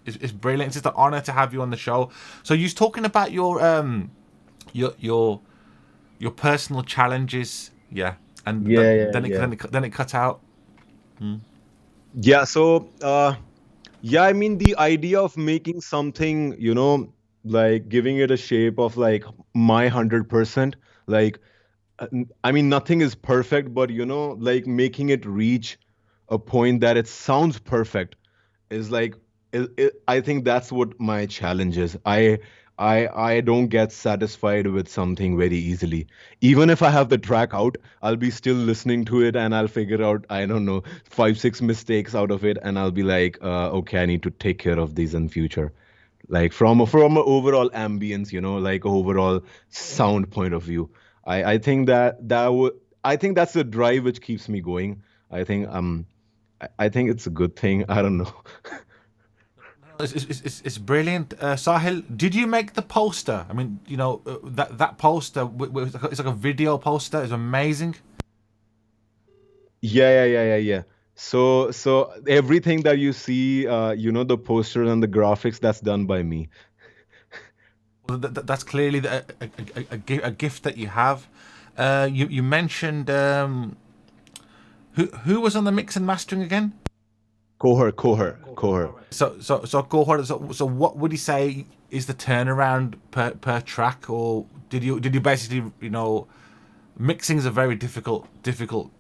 is brilliant. It's just an honor to have you on the show. So you're talking about your your personal challenges, yeah, and Yeah, yeah, yeah. then it cut out. Yeah, so yeah, I mean the idea of making something, like giving it a shape of like my 100%, like I mean nothing is perfect, but like making it reach a point that it sounds perfect is like I think that's what my challenge is. I don't get satisfied with something very easily. Even if I have the track out, I'll be still listening to it and I'll figure out, I don't know, 5 6 mistakes out of it, and I'll be like, okay, I need to take care of these in future. Like from a overall ambience, like overall sound point of view. I think that would I think that's the drive which keeps me going. I think I think it's a good thing. I don't know. It's brilliant. Sahil, did you make the poster? I mean, that poster. It's like a video poster. It's amazing. Yeah, yeah, yeah, yeah, yeah. So everything that you see, the posters and the graphics, that's done by me. Well, that's clearly a gift that you have. You mentioned who was on the mix and mastering again? Kohar, Kohar, Kohar. So cohort. So what would you say is the turnaround per track, or did you basically mixing is a very difficult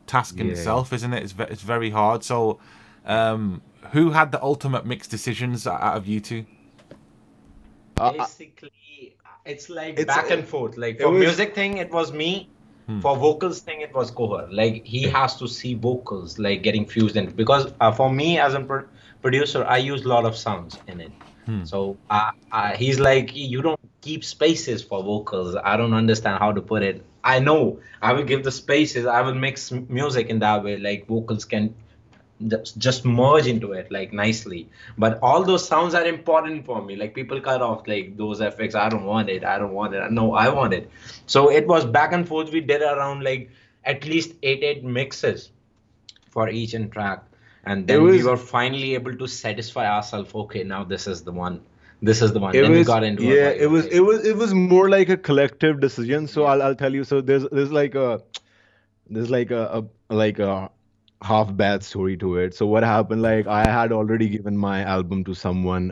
task in Yeah. itself, isn't it? It's very hard. So who had the ultimate mix decisions out of you two? Uh, Basically, it's like it's back and forth. Like it for was music thing, it was me. For vocals thing, it was Kohar. Like he has to see vocals like getting fused in because for me as a producer, I use a lot of sounds in it. So he's like, you don't keep spaces for vocals. I don't understand how to put it. I know I will give the spaces. I will mix music in that way. Like vocals can just merge into it like nicely, but all those sounds are important for me. Like people cut off like those effects. I don't want it, I don't want it, no, I want it. So it was back and forth. We did around like at least eight mixes for each in track, and it then we was were finally able to satisfy ourselves. Okay, now this is the one, this is the one. it Then we was got into a yeah, vibe. Okay. it was more like a collective decision. So Yeah. I'll tell you. So there's like a half bad story to it. So what happened? Like I had already given my album to someone.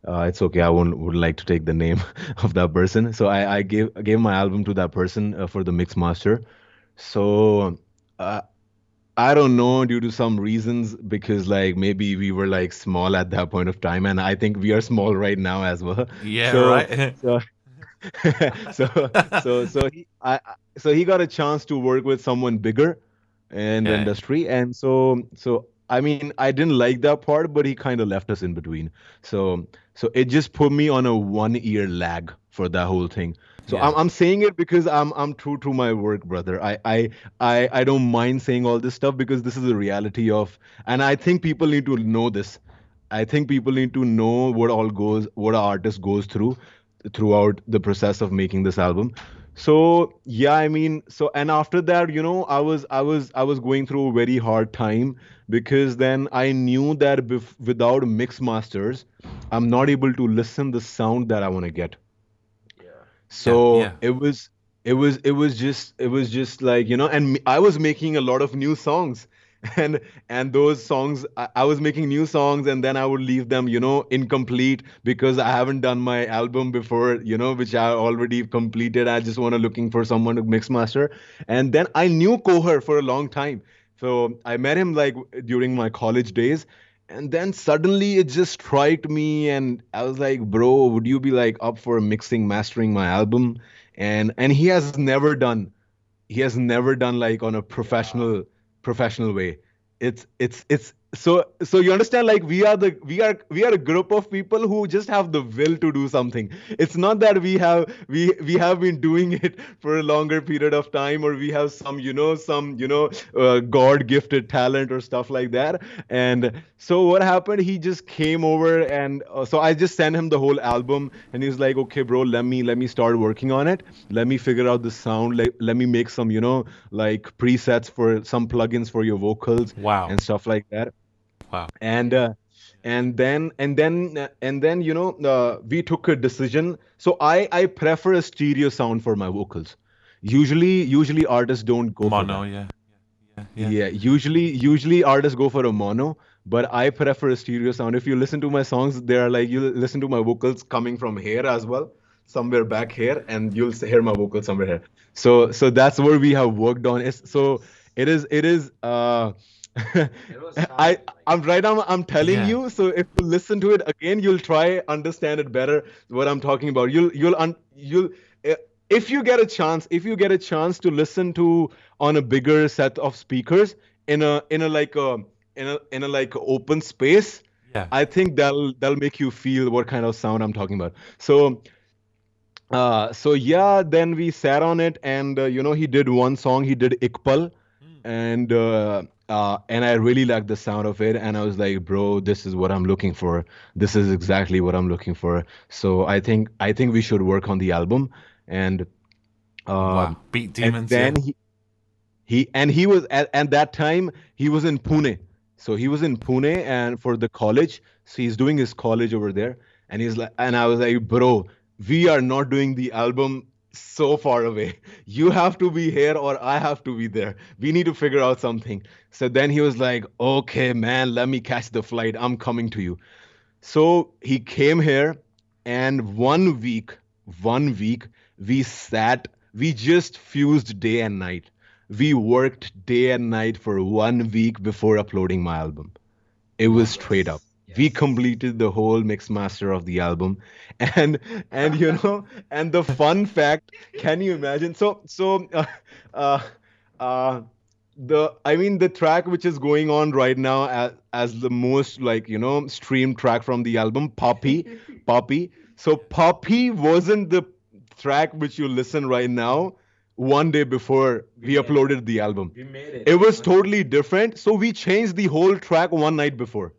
It's okay. I won't would like to take the name of that person. So I gave my album to that person for the mix master. So uh, I don't know, due to some reasons, because like maybe we were like small at that point of time, and I think we are small right now as well. Yeah, So right. so so he got a chance to work with someone bigger in the Yeah. industry, and so I mean I didn't like that part, but he kind of left us in between. So it just put me on a 1 year lag for that whole thing. So Yeah. I'm saying it because I'm true to my work, brother. I don't mind saying all this stuff because this is the reality of, and I think people need to know this. I think people need to know what an artist goes throughout the process of making this album. So yeah, I mean, so and after that, I was going through a very hard time because then I knew that without mix masters, I'm not able to listen the sound that I want to get. Yeah. Yeah. So Yeah. it was just like, and I was making a lot of new songs. And those songs, I was making new songs, and then I would leave them, incomplete because I haven't done my album before, which I already completed. I just want to looking for someone to mix master. And then I knew Kohar for a long time. So I met him like during my college days, and then suddenly it just struck me, and I was like, bro, would you be like up for mixing, mastering my album? And he has never done like on a Yeah. professional way. It's so you understand, like we are a group of people who just have the will to do something. It's not that we have been doing it for a longer period of time, or we have some god gifted talent or stuff like that. And so what happened, he just came over, and so I just sent him the whole album, and he's like, okay bro, let me start working on it. Let me figure out the sound. Let me make some like presets for some plugins for your vocals Wow. and stuff like that. Wow. And and then we took a decision. So I prefer a stereo sound for my vocals. Usually artists don't go for Mono, that. yeah, yeah. Yeah, usually artists go for a mono, but I prefer a stereo sound. If you listen to my songs, they are like, you listen to my vocals coming from here as well, somewhere back here, and you'll hear my vocals somewhere here. So that's where we have worked on. It is It was I fun. Like, I'm right now I'm telling Yeah. you, so if you listen to it again, you'll try understand it better what I'm talking about. You'll eh, if you get a chance to listen to on a bigger set of speakers in a like a in a like open space, Yeah. I think that'll make you feel what kind of sound I'm talking about. So yeah, then we sat on it, and he did one song. He did Ikpal, and I really liked the sound of it. And I was like, bro, this is what I'm looking for. This is exactly what I'm looking for. So I think we should work on the album, and Wow. um, Beat and Demons, yeah. then he was at that time he was in Pune. So he was in Pune and for the college. So he's doing his college over there. And I was like, bro, we are not doing the album so far away. You have to be here or I have to be there. We need to figure out something. So then he was like, okay, man, let me catch the flight. I'm coming to you. So he came here, and one week, we just fused day and night. We worked day and night for 1 week before uploading my album. It was straight up. yes, We yes. completed the whole mix master of the album, and and the fun fact. Can you imagine? Uh, uh, the track which is going on right now as the most like streamed track from the album, Poppy. So Poppy wasn't the track which you listen right now. One day before We we made it. uploaded the album, We made it it. was totally different. So we changed the whole track one night before.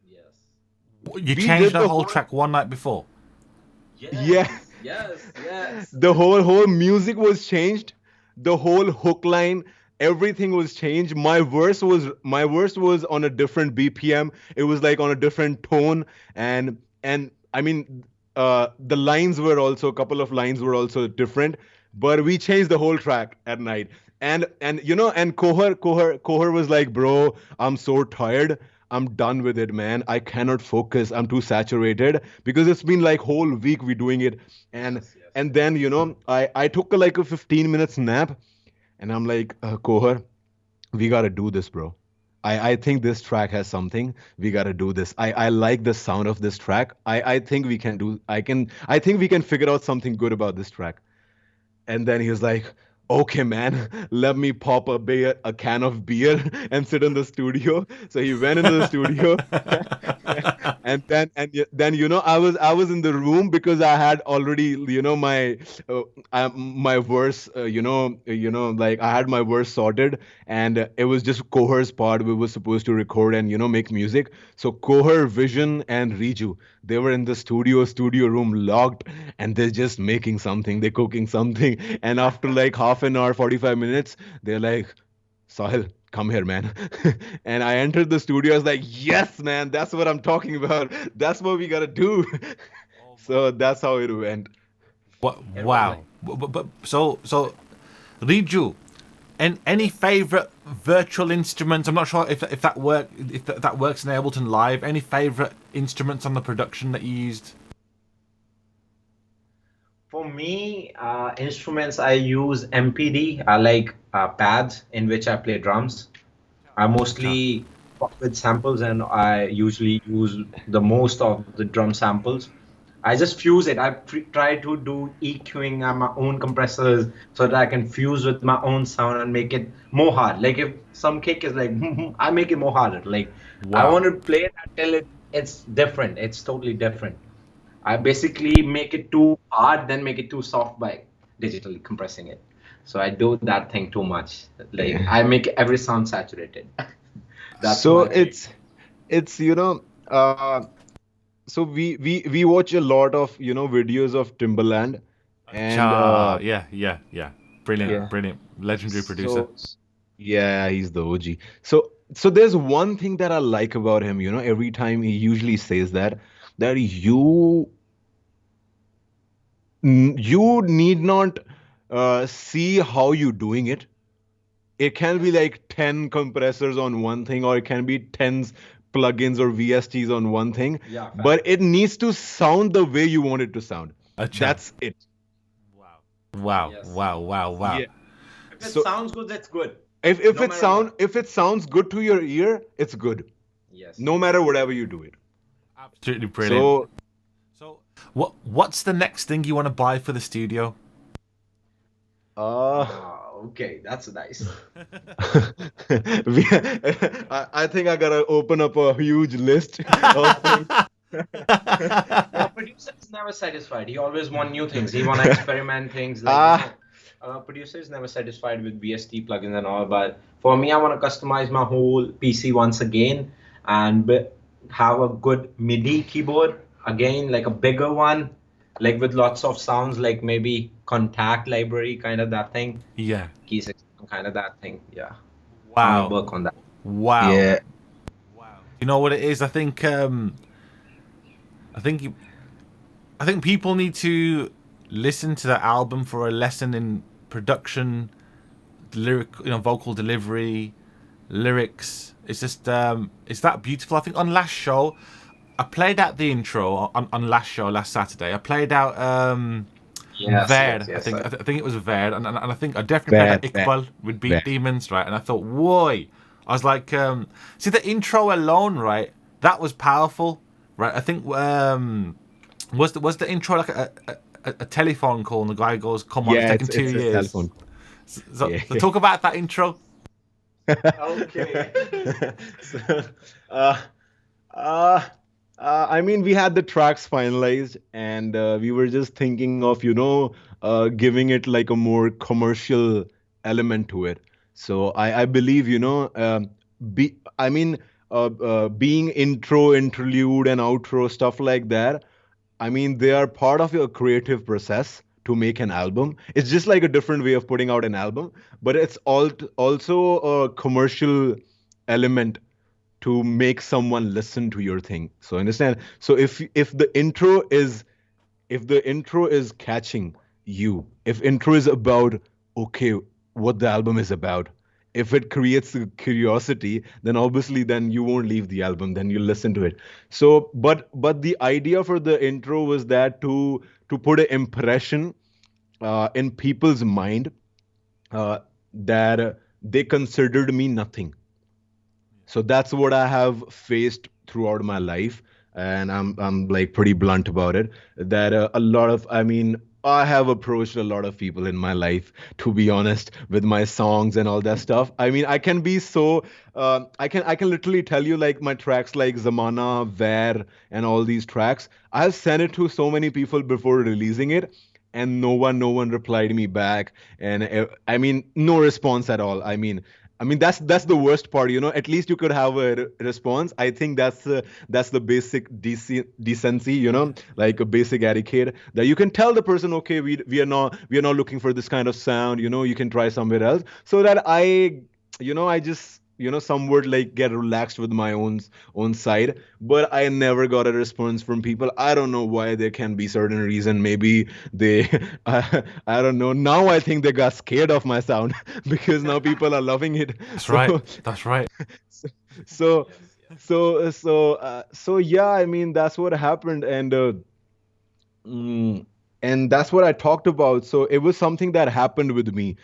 Yes. You We changed did the the whole whole track one night before. Yeah, Yes. Yes. Yes. the whole music was changed, the whole hook line, everything was changed. My verse was on a different BPM. It was like on a different tone, and I mean, the lines were also a couple of lines were also different, but we changed the whole track at night. And Kohar was like, bro, I'm so tired. I'm done with it, man. I cannot focus. I'm too saturated because it's been like whole week we doing it, and Yes. Yes. and then I took like a 15 minutes nap, and I'm like, Kohar, we gotta do this, bro. I think this track has something. We gotta do this. I like the sound of this track. I think we can do. I think we can figure out something good about this track. And then he was like, okay, man, let me pop a can of beer and sit in the studio. So he went into the studio. And then I was in the room because I had already my verse like I had my verse sorted, and it was just Kohar's part we were supposed to record and make music. So Kohar, Vision, and Reeju, they were in the studio room locked, and they're just making something, they're cooking something. And after like half an hour, 45 minutes, they're like, Sahil, come here, man. And I entered the studio. I was like, yes, man, that's what I'm talking about. That's what we gotta do. So that's how it went. What? It was Wow. like So Riju, and any favorite virtual instruments? I'm not sure if that works in Ableton Live. Any favorite instruments on the production that you used? for me, instruments I use MPD. I like pads in which I play drums. I Okay. mostly work with samples, and I usually use the most of the drum samples. I just fuse it. I try to do EQing on my own compressors so that I can fuse with my own sound and make it more hard. Like if some kick is like, I make it more harder. Like I Wow. want to play it until it's different. It's totally different. I basically make it too hard, then make it too soft by digitally compressing it. So I do that thing too much. Like I make every sound saturated. That's So my thing. it's so we watch a lot of videos of Timberland, and Yeah. Brilliant, yeah. Yeah. brilliant, legendary producer. So yeah, he's the OG. So So there's one thing that I like about him, every time he usually says that you need not see how you doing it. It can be like 10 compressors on one thing, or it can be 10 plugins or VSTs on one thing, Yeah, fact. but it needs to sound the way you want it to sound. Acha. That's it. Wow, Yes. wow, wow, wow. Yeah. If it So sounds good, that's good. if No matter what. if it sounds good to your ear, it's good. Yes. No matter whatever you do it. Absolutely brilliant. So So, what's the next thing you want to buy for the studio? Okay, that's nice. I think I gotta open up a huge list of things. Producer is never satisfied. He always want new things. He want to experiment things like Ah, producer is never satisfied with VST plugins and all. But for me, I want to customize my whole PC once again and have a good MIDI keyboard again, like a bigger one, like with lots of sounds, like maybe Contact Library kind of that thing, Yeah. key system kind of that thing. Yeah, I want Wow. to work on that. Wow. yeah. You know what it is? I think I think people need to listen to that album for a lesson in production, lyric, vocal delivery, lyrics. It's just it's that beautiful. I think on last show, I played out the intro on last show last Saturday. I played out Verd. I think it was Verd, and I think I definitely played out Bad. Iqbal with Beat Bad. Demons, right? And I thought, whoa! I was like, see the intro alone, right? That was powerful, right? I think was the intro like a telephone call, and the guy goes, "Come on, Yeah, it's taken two it's a years." telephone. So, Yeah. so talk about that intro. Okay. So, uh, uh, I mean, we had the tracks finalized, and we were just thinking of, giving it like a more commercial element to it. So I believe, I mean, being intro, interlude, and outro stuff like that. I mean, they are part of your creative process to make an album. It's just like a different way of putting out an album, but it's also a commercial element to make someone listen to your thing. So understand. So if the intro is catching you, if intro is about okay, what the album is about, if it creates a curiosity, then obviously then you won't leave the album, then you listen to it. So but the idea for the intro was that to put an impression in people's mind that they considered me nothing. So that's what I have faced throughout my life, and I'm like pretty blunt about it. That a lot of, I mean, I have approached a lot of people in my life, to be honest, with my songs and all that stuff. I mean, I can be so, I can literally tell you like my tracks like Zamana, Ver, and all these tracks. I've sent it to so many people before releasing it, and no one replied me back, and I mean, no response at all. I mean that's the worst part. At least you could have a response. I think that's the basic decency. Like a basic etiquette that you can tell the person, okay, we are not looking for this kind of sound. You can try somewhere else, so that I just somewhat like get relaxed with my own side. But I never got a response from people. I don't know why. There can be certain reason. Maybe they I don't know. Now I think they got scared of my sound because now people are loving it. That's So right. That's right. so so yeah, I mean that's what happened. Mm, and that's what I talked about. So it was something that happened with me.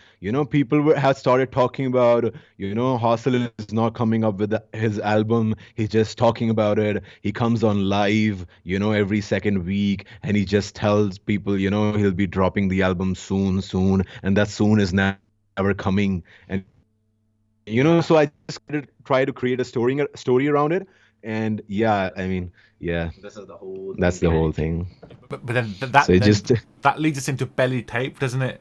People had started talking about, Hasil is not coming up with his album. He's just talking about it. He comes on live, every second week, and he just tells people, he'll be dropping the album soon, soon, and that soon is never coming. And so I just try to create a story around it. And yeah, I mean, yeah, This is the whole thing that's the whole behind. thing. But then So it just that leads us into belly tape, doesn't it?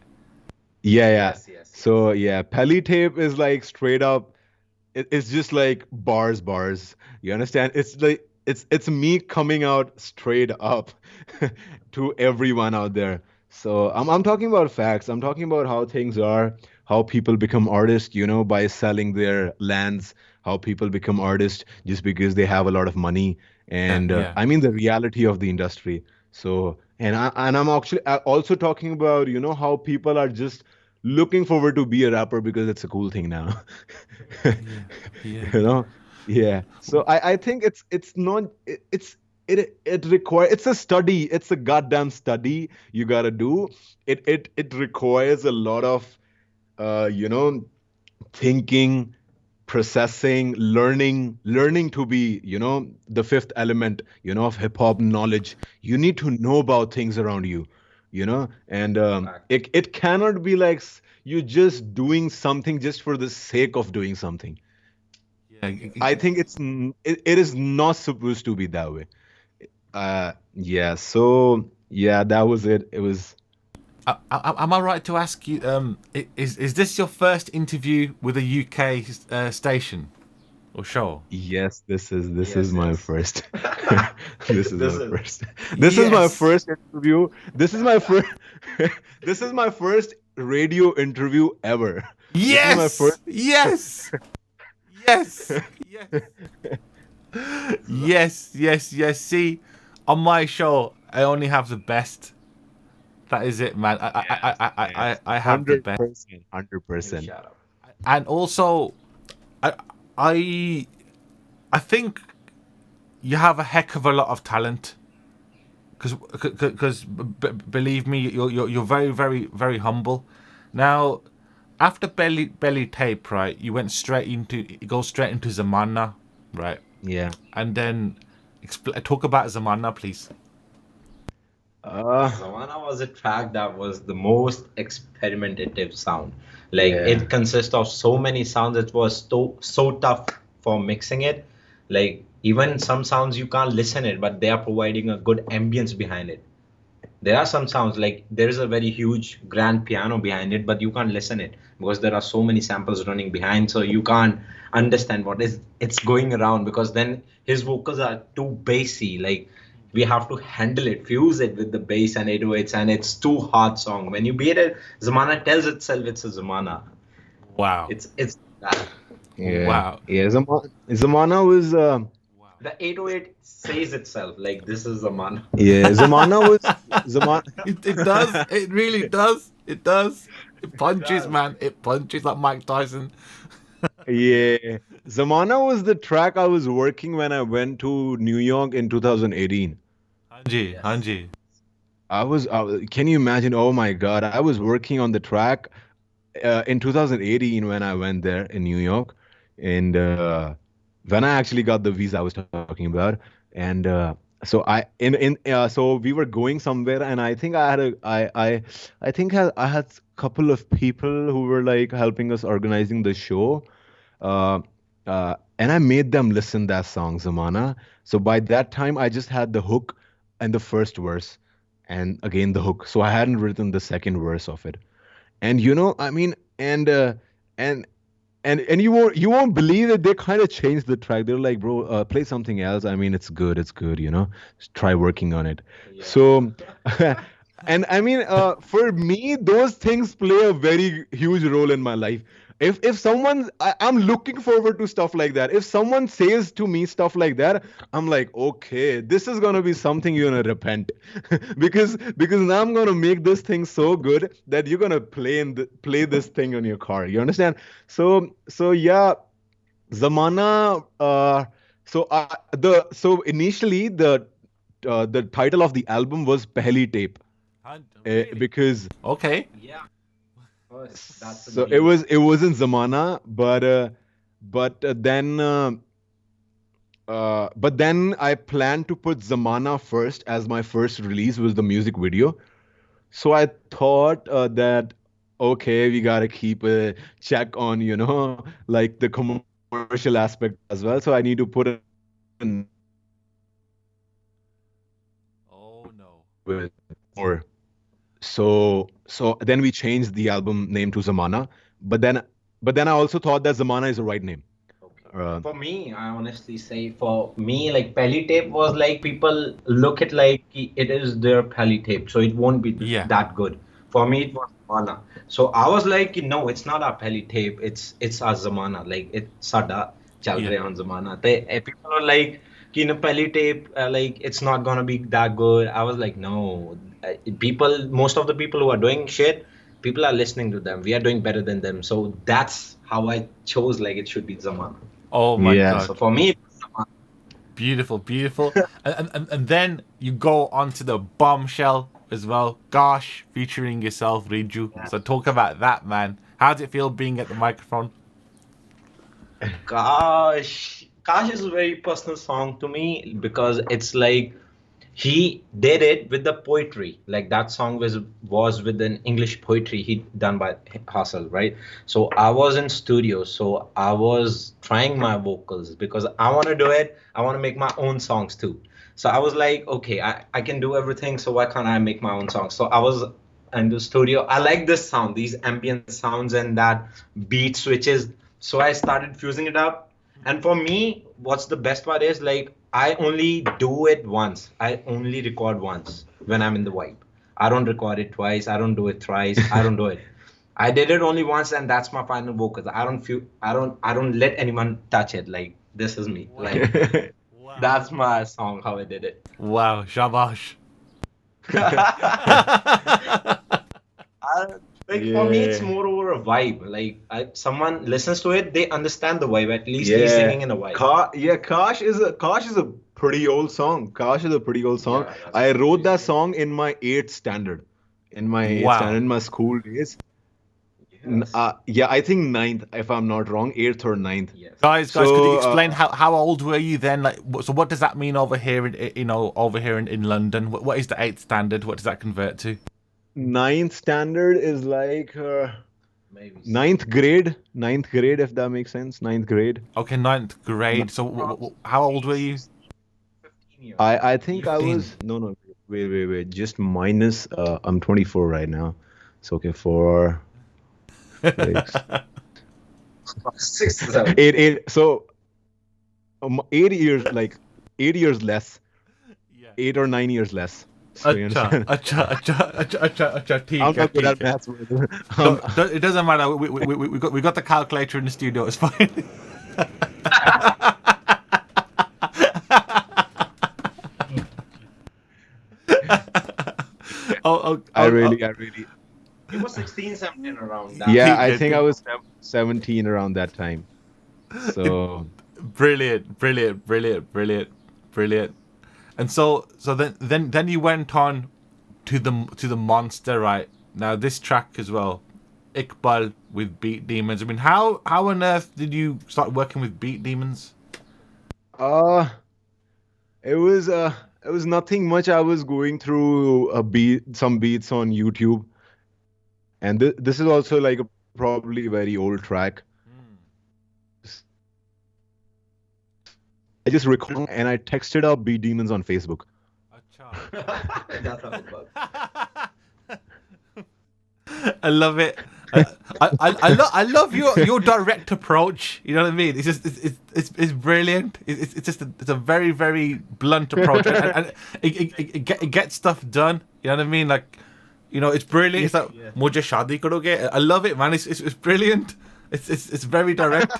Yeah. Yes. So yeah, Pelly tape is like straight up. It's just like bars. You understand? It's like it's me coming out straight up to everyone out there. So I'm talking about facts. I'm talking about how things are, how people become artists, by selling their lands, how people become artists just because they have a lot of money, and Yeah. I mean the reality of the industry. So, and I'm actually also talking about, how people are just looking forward to be a rapper because it's a cool thing now. Yeah. Yeah. you know yeah, so I think it's not it requires, it's a study, it's a goddamn study you gotta do. It requires a lot of thinking, processing, learning to be, the fifth element, of hip hop knowledge. You need to know about things around you, and Fact. it cannot be like you just doing something just for the sake of doing something. Yeah. I think it is not supposed to be that way. Yeah. So yeah, that was it. It was. Am I right to ask you? Is this your first interview with a UK station or show? Yes, this is Yes, my yes. first. This is This my is first. This is my Yes. first interview. This is my first. This is my first radio interview ever. This is my Yes. first. Yes. Yes. Yes. Yes. Yes. Yes. See, on my show, I only have the best. That is it, man. Yes, yes, I have the best. 100%, you 100%. shut up. And also, I I I think you have a heck of a lot of talent. Because believe me, you're very very humble. Now, after belly tape, right? You went straight into you go straight into Zamana, right? Yeah. And then talk about Zamana, please. Uh, Zamana was a track that was the most experimentative sound. Like yeah. it consists of so many sounds. It was so tough for mixing it. Like even some sounds you can't listen it, but they are providing a good ambience behind it. There are some sounds like there is a very huge grand piano behind it, but you can't listen it because there are so many samples running behind, so you can't understand what is it's going around because then his vocals are too bassy. Like we have to handle it, fuse it with the bass and 808s, and it's too hard song. When you beat it, Zamana tells itself it's a Zamana. Wow. It's that. Yeah. Wow. Yeah. Zamana was. The 808 says itself like this is Zamana. Yeah. Zamana was. Zamana. It does. It really does. It does. It punches, does. man. It punches like Mike Tyson. Yeah. Zamana was the track I was working when I went to New York in 2018. Hanji, Yes. Hanji. Can you imagine? Oh my God. I was working on the track in 2018 when I went there in New York. And when I actually got the visa I was talking about. And so so we were going somewhere, and I think I had I think I had a couple of people who were like helping us organizing the show. Uh, and I made them listen that song, Zamana. So by that time, I just had the hook and the first verse, and again the hook. So I hadn't written the second verse of it. And I mean, and and you won't believe it. They kind of changed the track. They're like, bro, play something else. I mean, it's good. Just try working on it. Yeah. So, and I mean, for me, those things play a very huge role in my life. If someone, I'm looking forward to stuff like that. If someone says to me stuff like that, I'm like, okay, this is gonna be something you're gonna repent, because now I'm gonna make this thing so good that you're gonna play this thing on your car. You understand? So yeah, Zamana. So initially the title of the album was Pehli Tape, Really? because Okay. Yeah. First, that's the so name. it wasn't Zamana, but then I planned to put Zamana first as my first release was the music video. So I thought that okay, we gotta keep a check on like the commercial aspect as well. So I need to put a name Oh no. with more. So then we changed the album name to Zamana, but then I also thought that Zamana is the right name. Okay. Uh, For me, I honestly say for me, like Peli tape was like people look at like it is their Peli tape, so it won't be Yeah. that good. For me, it was Zamana. So I was like, no, it's not our Peli tape, it's our Zamana, like it's Sada. चल Yeah. रहे हैं Zamana. People are like, कि in a peli tape, like it's not gonna be that good. I was like, no. Most of the people who are doing shit, people are listening to them. We are doing better than them. So that's how I chose. Like it should be Zamana. Oh my Yeah. So God. for me, it was Zamana. Beautiful, beautiful. And then you go on to the bombshell as well. Gosh, featuring yourself, Reeju. So talk about that, man. How does it feel being at the microphone? Gosh is a very personal song to me because it's like he did it with the poetry. Like that song was with an English poetry he done by Hasil, right? So I was in studio, so I was trying my vocals because I want to do it. I want to make my own songs too. So I was like, okay, I can do everything, so why can't I make my own songs? So I was in the studio. I like this sound, these ambient sounds and that beat switches. So I started fusing it up. And for me, what's the best part is like I only do it once. I only record once when I'm in the vibe. I don't record it twice. I don't do it thrice. I don't do it. I did it only once, and that's my final vocals. I don't feel. I don't let anyone touch it. Like this is me. Like that's my song. How I did it. Wow, shabash. Like for me, it's Yeah. more over a vibe. Like someone listens to it, they understand the vibe. At least he's singing in a vibe. Kash is a pretty old song. Kash is a pretty old song. Yeah, that's I wrote that crazy. song in my eighth standard. In my eighth Wow. standard, in my school days. Yes. Yeah, I think ninth, if I'm not wrong, eighth or ninth. Yes. Guys, could you So, explain how old were you then? Like, so what does that mean over here in London? What is the 8th standard? What does that convert to? ninth standard is like Maybe. ninth grade, if that makes sense. Ninth grade. Okay, 9th grade. So how old were you? 15 years. I think I 15. was no, wait, just minus. I'm 24 right now. So okay, 4, 6, 6, 7. 8. So 8 years, like 8 years less, Yeah. 8 or 9 years less. So you understand? Acha, I'm not good at ठीक है. maths. brother. It doesn't matter. We got the calculator in the studio. It's fine. I really. It was 16, 17 around that. Yeah, Peak, I I think I think. was 17 around that time. So Brilliant. And so then you went on to the monster, right? Now this track as well, Iqbal with Beat Demons. I mean, how on earth did you start working with Beat Demons? it was nothing much. I was going through some beats on YouTube, and this is also like a probably very old track. I just recorded and I texted up Beat Demons on Facebook. That's how it works. I love it. I love your direct approach. You know what I mean? It's just it's brilliant. It's a very, very blunt approach, and it gets stuff done. You know what I mean? Like, it's brilliant. It's like mujhe shadi karoge. I love it, man. It's brilliant. It's very direct.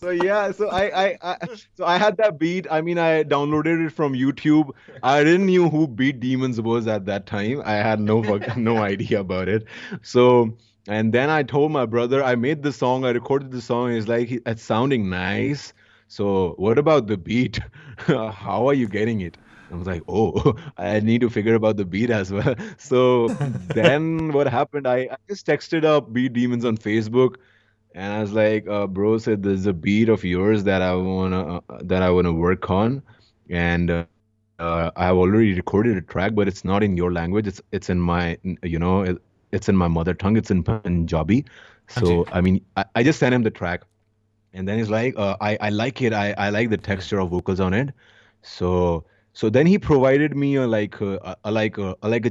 So yeah, so I had that beat. I mean, I downloaded it from YouTube. I didn't know who Beat Demons was at that time. I had no idea about it. So and then I told my brother I made the song. I recorded the song. He's like, it's sounding nice. So what about the beat? How are you getting it? I was like, oh, I need to figure about the beat as well. So then what happened? I just texted up Beat Demons on Facebook. And I was like, bro, said there's a beat of yours that I wanna work on, and I've already recorded a track, but it's not in your language. It's in my it's in my mother tongue. It's in Punjabi. So I mean, I just sent him the track, and then he's like, I like it. I like the texture of vocals on it. So then he provided me a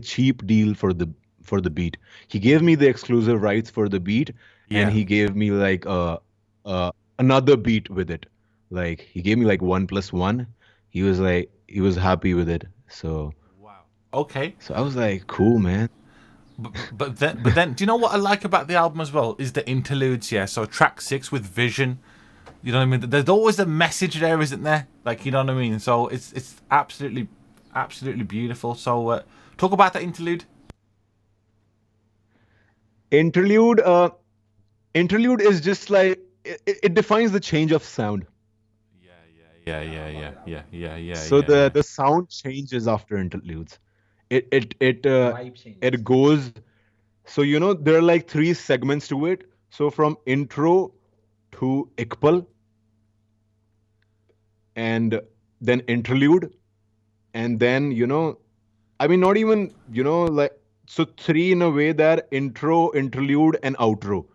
cheap deal for the beat. He gave me the exclusive rights for the beat. Yeah. And he gave me like another beat with it. Like he gave me like 1+1. He was happy with it. So Wow. Okay. I was like, cool, man. But then, do you know what I like about the album as well? Is the interludes. Yeah, so track 6 with Vision. You know what I mean? There's always a message there, isn't there? Like, you know what I mean? So it's absolutely beautiful. So talk about that interlude. Interlude. Interlude is just like it defines the change of sound. Yeah. So the sound changes after interludes. Vibe changes. It goes. So there are like 3 segments to it. So from intro to Iqbal, and then interlude, and then I mean not even like, so 3 in a way, that intro, interlude, and outro.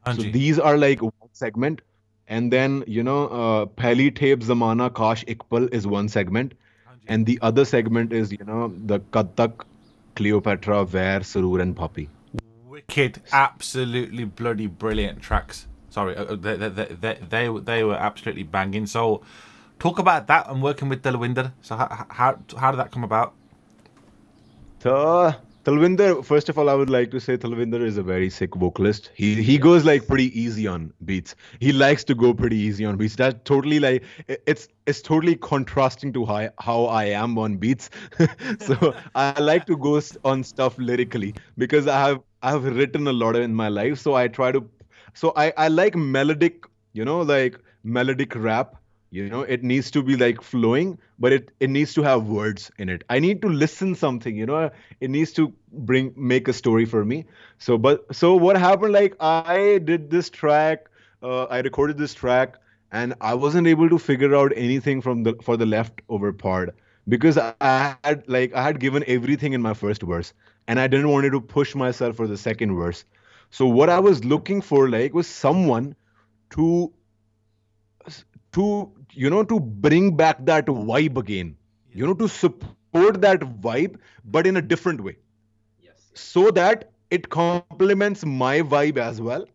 So Anji. these are like one segment, and then Pehli Tape Zamana Kash Iqbal is one segment, and the other segment is the Kathak, Cleopatra, Where, Surur, and Poppy. Wicked, absolutely bloody brilliant tracks. Sorry, they were absolutely banging. So, talk about that and working with Talwiinder. So, how did that come about? Talwiinder, first of all, I would like to say Talwiinder is a very sick vocalist. He goes like pretty easy on beats. He likes to go pretty easy on beats. That totally like it's totally contrasting to how I am on beats. So I like to go on stuff lyrically, because I have written a lot in my life. So I try to, so I like melodic, like melodic rap. It needs to be like flowing, but it needs to have words in it. I need to listen something, it needs to make a story for me. So what happened, like I did this track, I recorded this track, and I wasn't able to figure out anything for the leftover part, because I had given everything in my first verse, and I didn't want to push myself for the second verse. So what I was looking for, like, was someone to to bring back that vibe again, to support that vibe, but in a different way, Yes. so that it complements my vibe as well.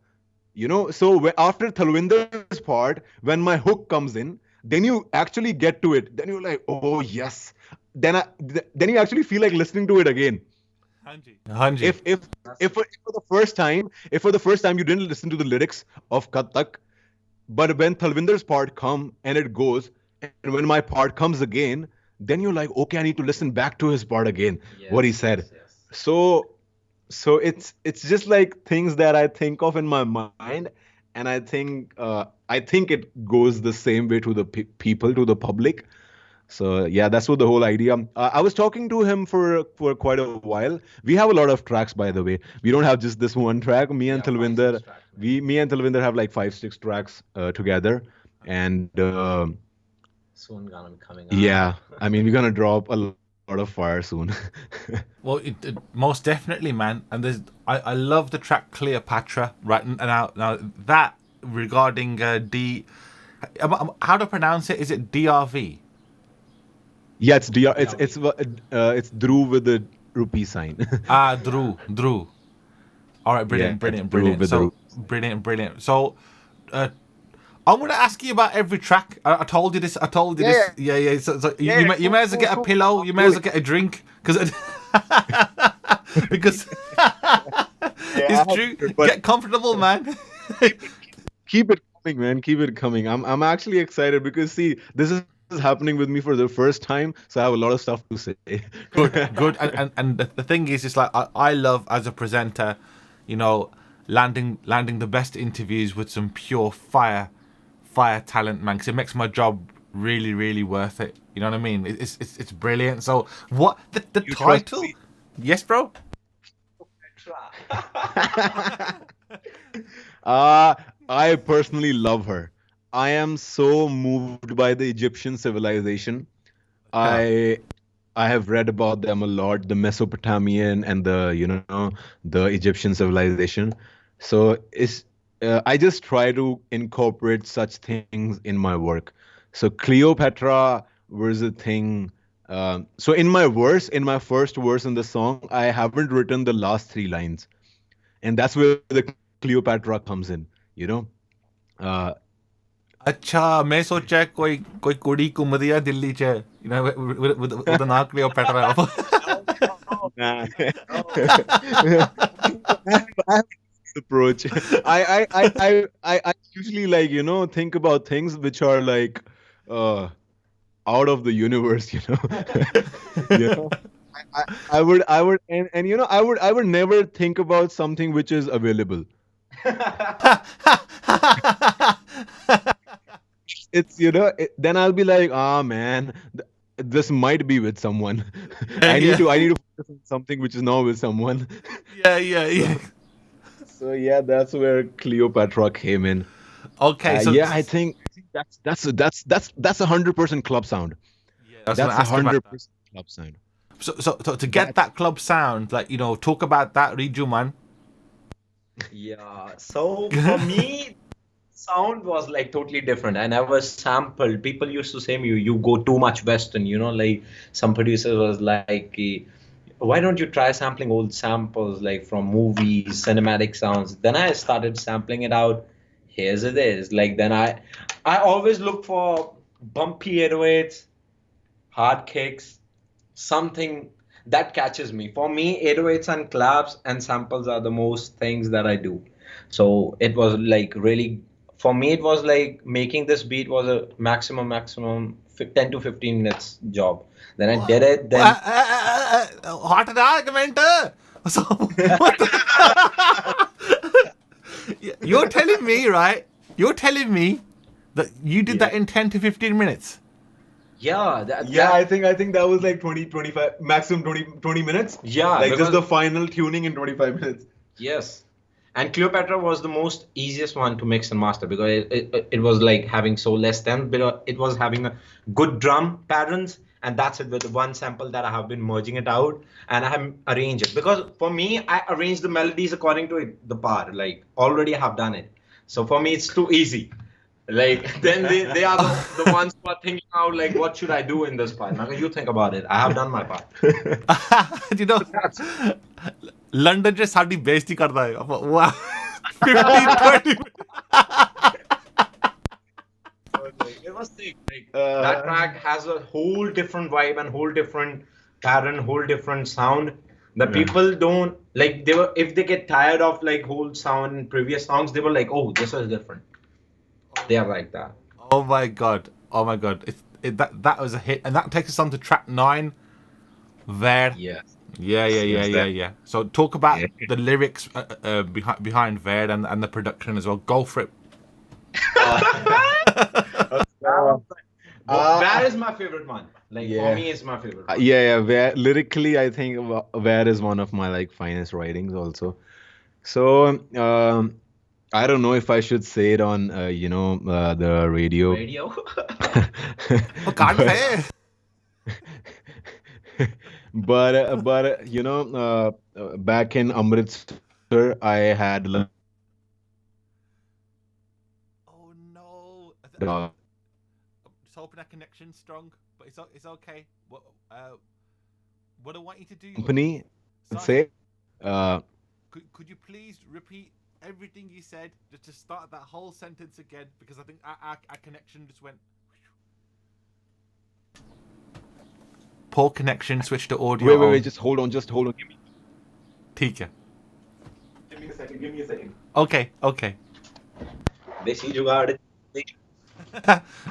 So after Talwinder's part, when my hook comes in, then you actually get to it, then you're like, oh yes, then you actually feel like listening to it again. Hanji. If for the first time you didn't listen to the lyrics of Kathak, but when Talwinder's part come and it goes, and when my part comes again, then you're like, okay, I need to listen back to his part again, what he said. Yes. So it's just like things that I think of in my mind, and I think it goes the same way to the people, to the public. So yeah, that's what the whole idea. I was talking to him for quite a while. We have a lot of tracks, by the way. We don't have just this one track. Me and Yeah, 5, 6 Talwinder, tracks, me and Talwinder have like 5-6 tracks together, and Soon gonna be coming out. yeah, I mean we're gonna drop a lot of fire soon. Well, it most definitely, man. And I love the track Cleopatra. Right now that regarding how to pronounce it? Is it DRV? Yeah, it's DR, it's Dhruv with the rupee sign. Drew. All right, brilliant. with So the- brilliant. So, I'm gonna ask you about every track. I told you this. Yeah. So you may as well get a pillow. You may as well get a drink, because because it's true. Get comfortable, man. Keep it coming, man. Keep it coming. I'm actually excited, because see, this is happening with me for the first time, so I have a lot of stuff to say. Good. And the thing is, it's like I love, as a presenter, landing the best interviews with some pure fire talent, man. Because it makes my job really, really worth it. You know what I mean? It's brilliant. So what the You title? trust me? Yes, bro. I personally love her. I am so moved by the Egyptian civilization. I have read about them a lot, the Mesopotamian and the Egyptian civilization. So I just try to incorporate such things in my work. So Cleopatra was a thing. So in my first verse in the song, I haven't written the last 3 lines, and that's where the Cleopatra comes in. अच्छा मैं सोचा कोई कुड़ी घूमदी है दिल्ली च with the नाम Cleopatra. Nah. Oh, I have this approach. I usually like, think about things which are like uh out of the universe, you know. I would and I would never think about something which is available. It's then I'll be like, ah man, this might be with someone. I need Yeah, to I need to focus on something which is now with someone. yeah. So yeah, that's where Cleopatra came in. Okay, so Yeah, I think that's 100% club sound. yeah, I was gonna That's a ask about hundred that. percent club sound. So to get That's that club sound, like talk about that, Reju man. yeah. So for me, sound was like totally different. I never sampled. People used to say me, you go too much Western, like some producers was like, why don't you try sampling old samples like from movies, cinematic sounds? Then I started sampling it out. Here's it is. Like then I always look for bumpy 808s, hard kicks, something that catches me. For me, 808s and claps and samples are the most things that I do. So it was like really, for me, it was like making this beat was a maximum 10 to 15 minutes job. Then I did it. Then Hot argument. So what? You're telling me, right? You're telling me that you did Yeah. that in 10 to 15 minutes. yeah, Yeah, I think that was like 20, 25, maximum 20 minutes. yeah, Like just because the final tuning in 25 minutes. yes. And Cleopatra was the most easiest one to mix and master because it was like having so less time, but it was having a good drum patterns, and that's it with the one sample that I have been merging it out and I have arranged it. Because for me, I arrange the melodies according to the part. Like already I have done it. So for me, it's too easy. Like then they are the ones who are thinking out like what should I do in this part. Now you think about it. I have done my part. you know, That's London just साडी बेइज्जती करता है. Wow. 15, 20 it was sick. Like that track has a whole different vibe and whole different pattern, whole different sound. The people don't like they were if they get tired of like whole sound in previous songs, they were like, oh, this is different. They are like that. Oh my god. Oh my god. That was a hit. And that takes us on to track 9. Ver. Yes. Yeah. So talk about Yeah. the lyrics behind Ver and the production as well. Go for it. That is my favorite one. Like Yeah. for me, it's my favorite one. Yeah. Lyrically, I think Where is one of my like finest writings also. So I don't know if I should say it on the radio. Radio. Oh, can't But- say. but back in Amritsar, I had Oh no. uh, Just hoping that connection's strong, but it's okay. What I want you to do, company Sahil, say uh, could you please repeat everything you said just to start that whole sentence again, because I think our connection just went. Poor connection. Switch to audio. wait, on. just hold on. Give ठीक है. me a second. Okay. Desi jugaad.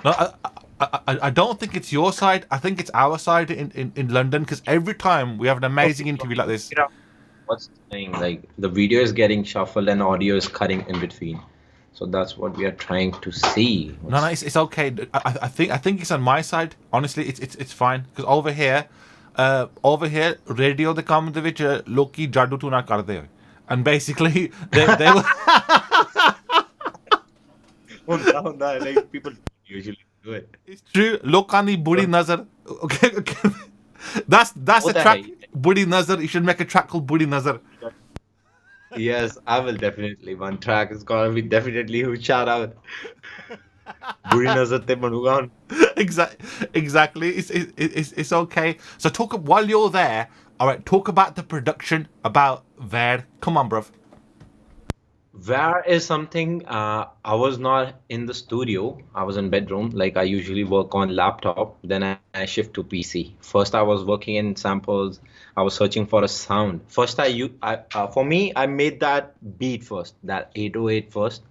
No, I don't think it's your side. I think it's our side in London, because every time we have an amazing interview like this. What's saying? Like the video is getting shuffled and audio is cutting in between. So that's what we are trying to see. No, it's okay. I think it's on my side. Honestly, it's fine, because over here, radio the काम ਦੇ ਵਿੱਚ ਲੋਕੀ ਜਾਦੂ ਟੂਣਾ ਕਰਦੇ ਹੋਏ, and basically they were. Like people usually do it. It's true. ਲੋਕਾਂ ਦੀ ਬੁਰੀ ਨਜ਼ਰ. Okay. That's What the the track. hell? Budi Nazar. You should make a track called Budi Nazar. Yes, I will definitely. One track is gonna be definitely who shout out. Buri nazar te banuga. Exactly. It's okay. So while you're there. All right. Talk about the production, about Ver. Come on, bruv. Where is something I was not in the studio. I was in bedroom. Like I usually work on laptop, then I shift to PC. First I was working in samples. I was searching for a sound. First for me I made that beat first, that 808 first.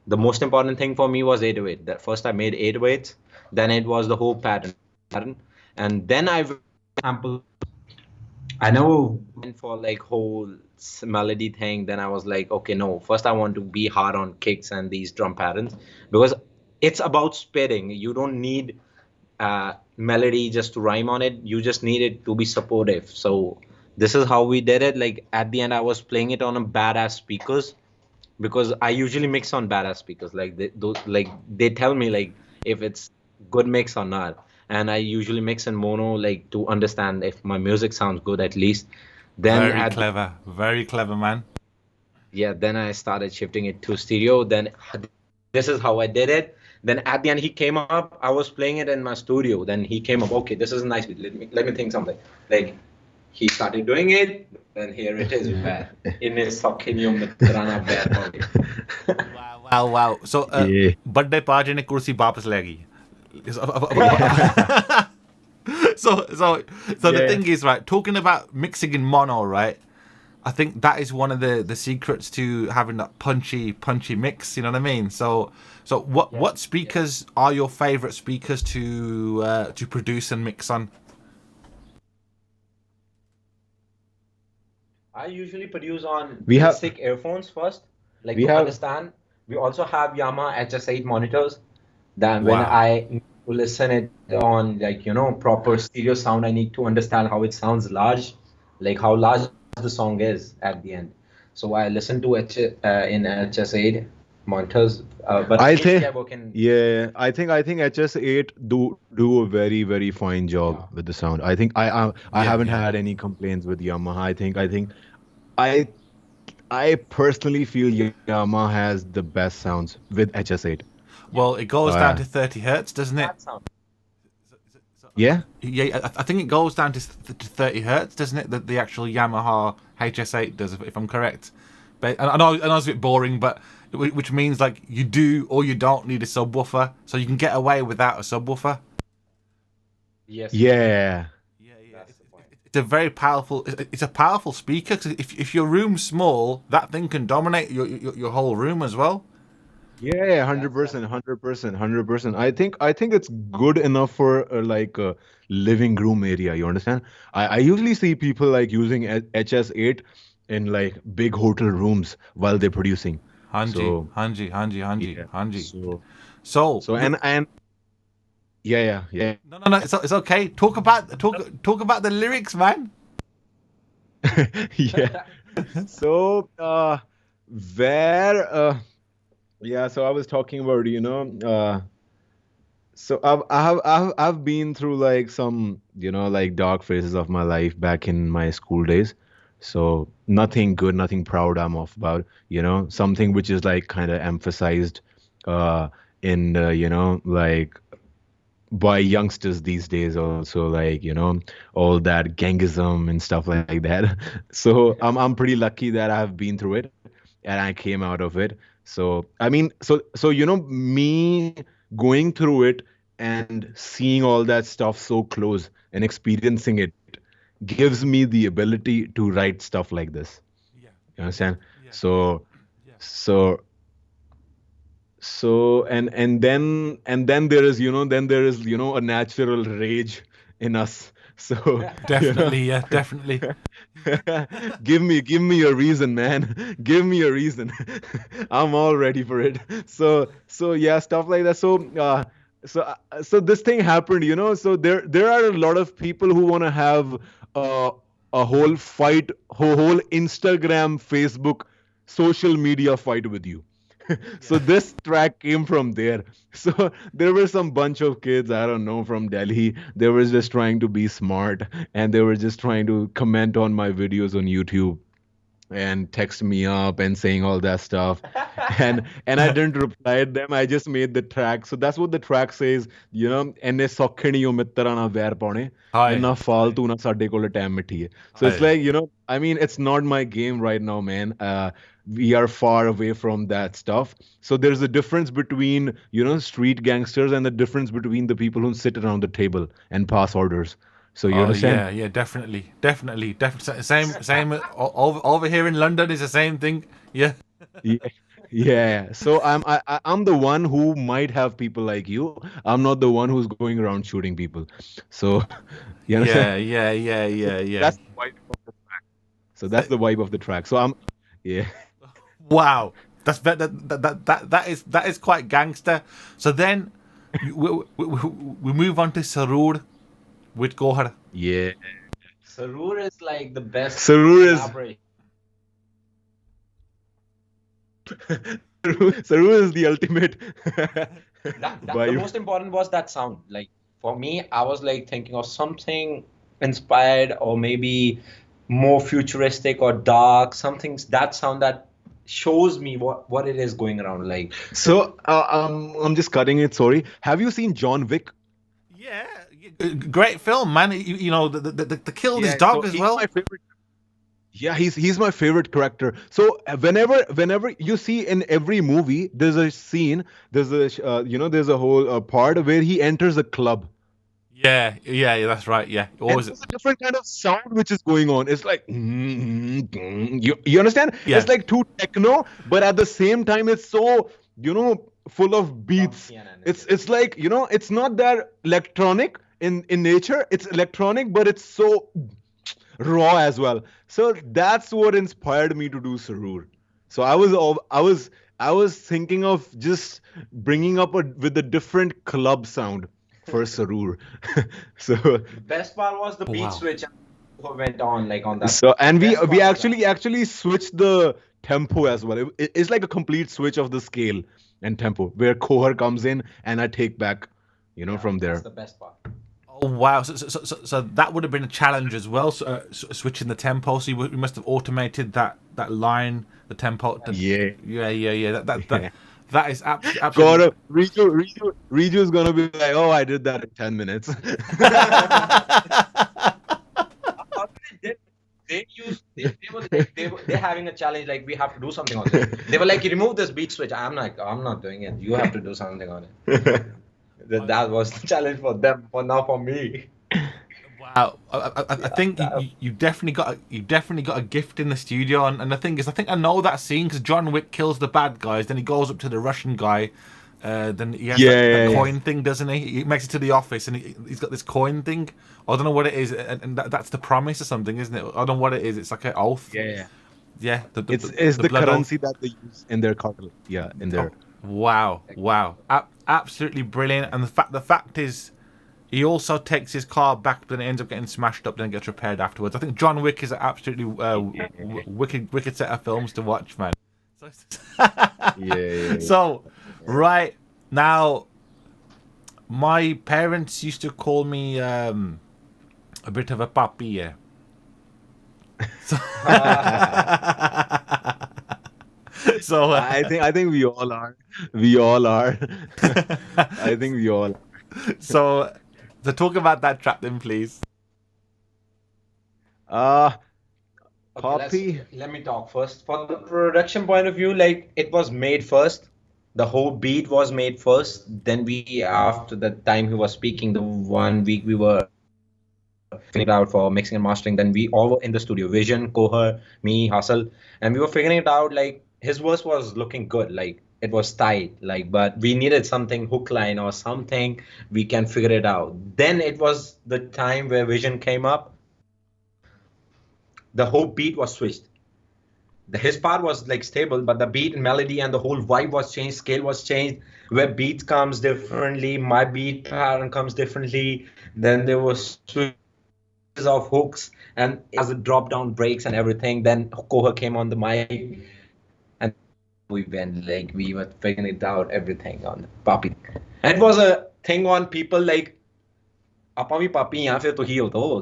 The most important thing for me was 808. That first I made 808s, then it was the whole pattern. And then I went sample. I never went for like whole melody thing. Then I was like, okay, no. First, I want to be hard on kicks and these drum patterns because it's about spitting. You don't need melody just to rhyme on it. You just need it to be supportive. So this is how we did it. Like at the end, I was playing it on a badass speakers because I usually mix on badass speakers. Like they tell me like if it's good mix or not, and I usually mix in mono like to understand if my music sounds good at least. Then Very clever, man. yeah, then I started shifting it to stereo. Then this is how I did it. Then at the end he came up. I was playing it in my studio. Then he came up. Okay, this is a nice beat. Let me think something. Like he started doing it, and here it is. Bad. In his sakhiniyom mein tarana bad ho gaya. Wow. So, Yeah. birthday party ने कुर्सी वापस ले गई. So the Yeah. thing is, right, talking about mixing in mono, right? I think that is one of the secrets to having that punchy mix. You know what I mean? So what speakers are your favorite speakers to produce and mix on? I usually produce on We have basic earphones first, like we to have understand. We also have Yamaha HS8 monitors. Then when Wow. I need to listen it on like proper stereo sound, I need to understand how it sounds large, like how large the song is at the end. So I listen to in HS8 monitors. But I mainly think I work in yeah, I think HS8 do a very fine job yeah. with the sound. I Yeah, haven't yeah. had any complaints with Yamaha. I I personally feel Yamaha has the best sounds with HS8. Yeah. Well, it goes down Uh, to 30 hertz, doesn't it? That sound. yeah, Yeah, I think it goes down to 30 hertz, doesn't it? The actual Yamaha HS8 does, if I'm correct. But I know it's a bit boring, but which means like you do or you don't need a subwoofer, so you can get away without a subwoofer. Yes, yes. yeah, Yeah. That's the point. It's a very powerful. It's a powerful speaker. 'Cause if your room's small, that thing can dominate your whole room as well. yeah, That's 100%, 100%, 100%. I think it's good enough for like a living room area. You understand? I usually see people like using HS8 in like big hotel rooms while they're producing. Hanji, So Hanji, Hanji, Hanji, yeah, Hanji. so So so and yeah. no. It's okay. Talk about the lyrics, man. Yeah. So, where, yeah, so I was talking about, so I've been through like some, like dark phases of my life back in my school days. So nothing good, nothing proud I'm off about, something which is like kind of emphasized, uh, in, like by youngsters these days also, like all that gangism and stuff like that. So I'm pretty lucky that I've been through it and I came out of it. So I mean, so me going through it and seeing all that stuff so close and experiencing it gives me the ability to write stuff like this. Yeah, You understand? yeah, So yeah. so and then there is a natural rage in us. So you know Definitely, yeah, definitely. give me a reason, man. Give me a reason. I'm all ready for it. So yeah, stuff like that. So this thing happened, so there are a lot of people who want to have uh, a whole fight, whole Instagram, Facebook, social media fight with you. So Yeah. this track came from there. So there were some bunch of kids, I don't know, from Delhi. They were just trying to be smart and they were just trying to comment on my videos on YouTube. and text me up and saying all that stuff. And I didn't reply to them. I just made the track. So that's what the track says, ਐਨੇ ਸੌਖੇ ਨਹੀਂ ਹੋ ਮਿੱਤਰਾਂ ਨਾਲ ਵੈਰ ਪਾਉਣੇ Hi. ਇੰਨਾ ਫਾਲਤੂ ਨਾ ਸਾਡੇ ਕੋਲ time ਮਿੱਠੀਏ. So it's Hi. like, I mean, it's not my game right now, man. We are far away from that stuff. So there's a difference between, street gangsters and the difference between the people who sit around the table and pass orders. So you Oh understand? yeah, definitely. Same. Over here in London is the same thing. Yeah. Yeah. Yeah. So I'm the one who might have people like you. I'm not the one who's going around shooting people. So you understand? Yeah. That's the vibe of the track. So that's the vibe of the track. So yeah. Wow, that is quite gangster. So then we move on to Sarur with Kohar. Yeah. Sarur is like the best Sarur is collaboration. Sarur is the ultimate. The vibe. most important was that sound. Like for me, I was like thinking of something inspired or maybe more futuristic or dark, something that sound that shows me what it is going around like. So I'm just cutting it. Sorry. Have you seen John Wick? Yeah, great film, man. The killed his Yeah, dog so as he's well. my favorite. Yeah, he's my favorite character. So whenever you see in every movie, there's a scene, there's a whole part where he enters a club. Yeah, that's right. Yeah, And always. there's a different kind of sound which is going on. It's like you understand? Yeah. It's like too techno, but at the same time, it's so full of beats. Bouncy and energetic. It's like it's not that electronic in nature. It's electronic, but it's so raw as well. So that's what inspired me to do Sarur. So I was thinking of just bringing up with a different club sound for Sarur. So The best part was the beat Wow. switch went on like on that. and Best we part was actually switched the tempo as well. It's like a complete switch of the scale and tempo where Kohar comes in and I take back, from there. That's the best part. Oh wow! So that would have been a challenge as well. So, switching the tempo. So you must have automated that line, the tempo. Yeah. Yeah. That is absolutely. God, Reeju is gonna be like, oh, I did that in 10 minutes. They're having a challenge like we have to do something on it. They were like, remove this beat switch. I'm like, I'm not doing it. You have to do something on it. That was the challenge for them. For now, for me. Wow, I think you definitely got a gift in the studio, and the thing is, I think I know that scene because John Wick kills the bad guys, then he goes up to the Russian guy, then he has that coin thing, doesn't he? He makes it to the office, and he's got this coin thing. I don't know what it is, and that's the promise or something, isn't it? I don't know what it is. It's like an oath. Yeah. Yeah. It's the blood currency that they use in their cartel. Yeah, in their. Wow. Absolutely brilliant. And the fact is, he also takes his car back, but then it ends up getting smashed up, then it gets repaired afterwards. I think John Wick is an absolutely wicked set of films to watch, man. Yeah. So, right now, my parents used to call me a bit of a papi, yeah. So I think we all are. We all are. I think we all. So talk about that track then, please. Okay, Poppy. let me talk first. For the production point of view, like it was made first. The whole beat was made first. Then we, after the time he was speaking, the 1 week we were figuring it out for mixing and mastering. Then we all were in the studio, Vision, Kohar, me, Hasil, and we were figuring it out. Like his verse was looking good, like it was tight, like, but we needed something hook line or something we can figure it out. Then it was the time where Vision came up. The whole beat was switched. His part was like stable, but the beat and melody and the whole vibe was changed, scale was changed, where beat comes differently, my beat pattern comes differently. Then there was switches of hooks and as it drop down breaks and everything. Then Kohar came on the mic and we were figuring it out, everything on the Papi. And it was a thing on people like Apa vi Papi yahan fir to hi ho to,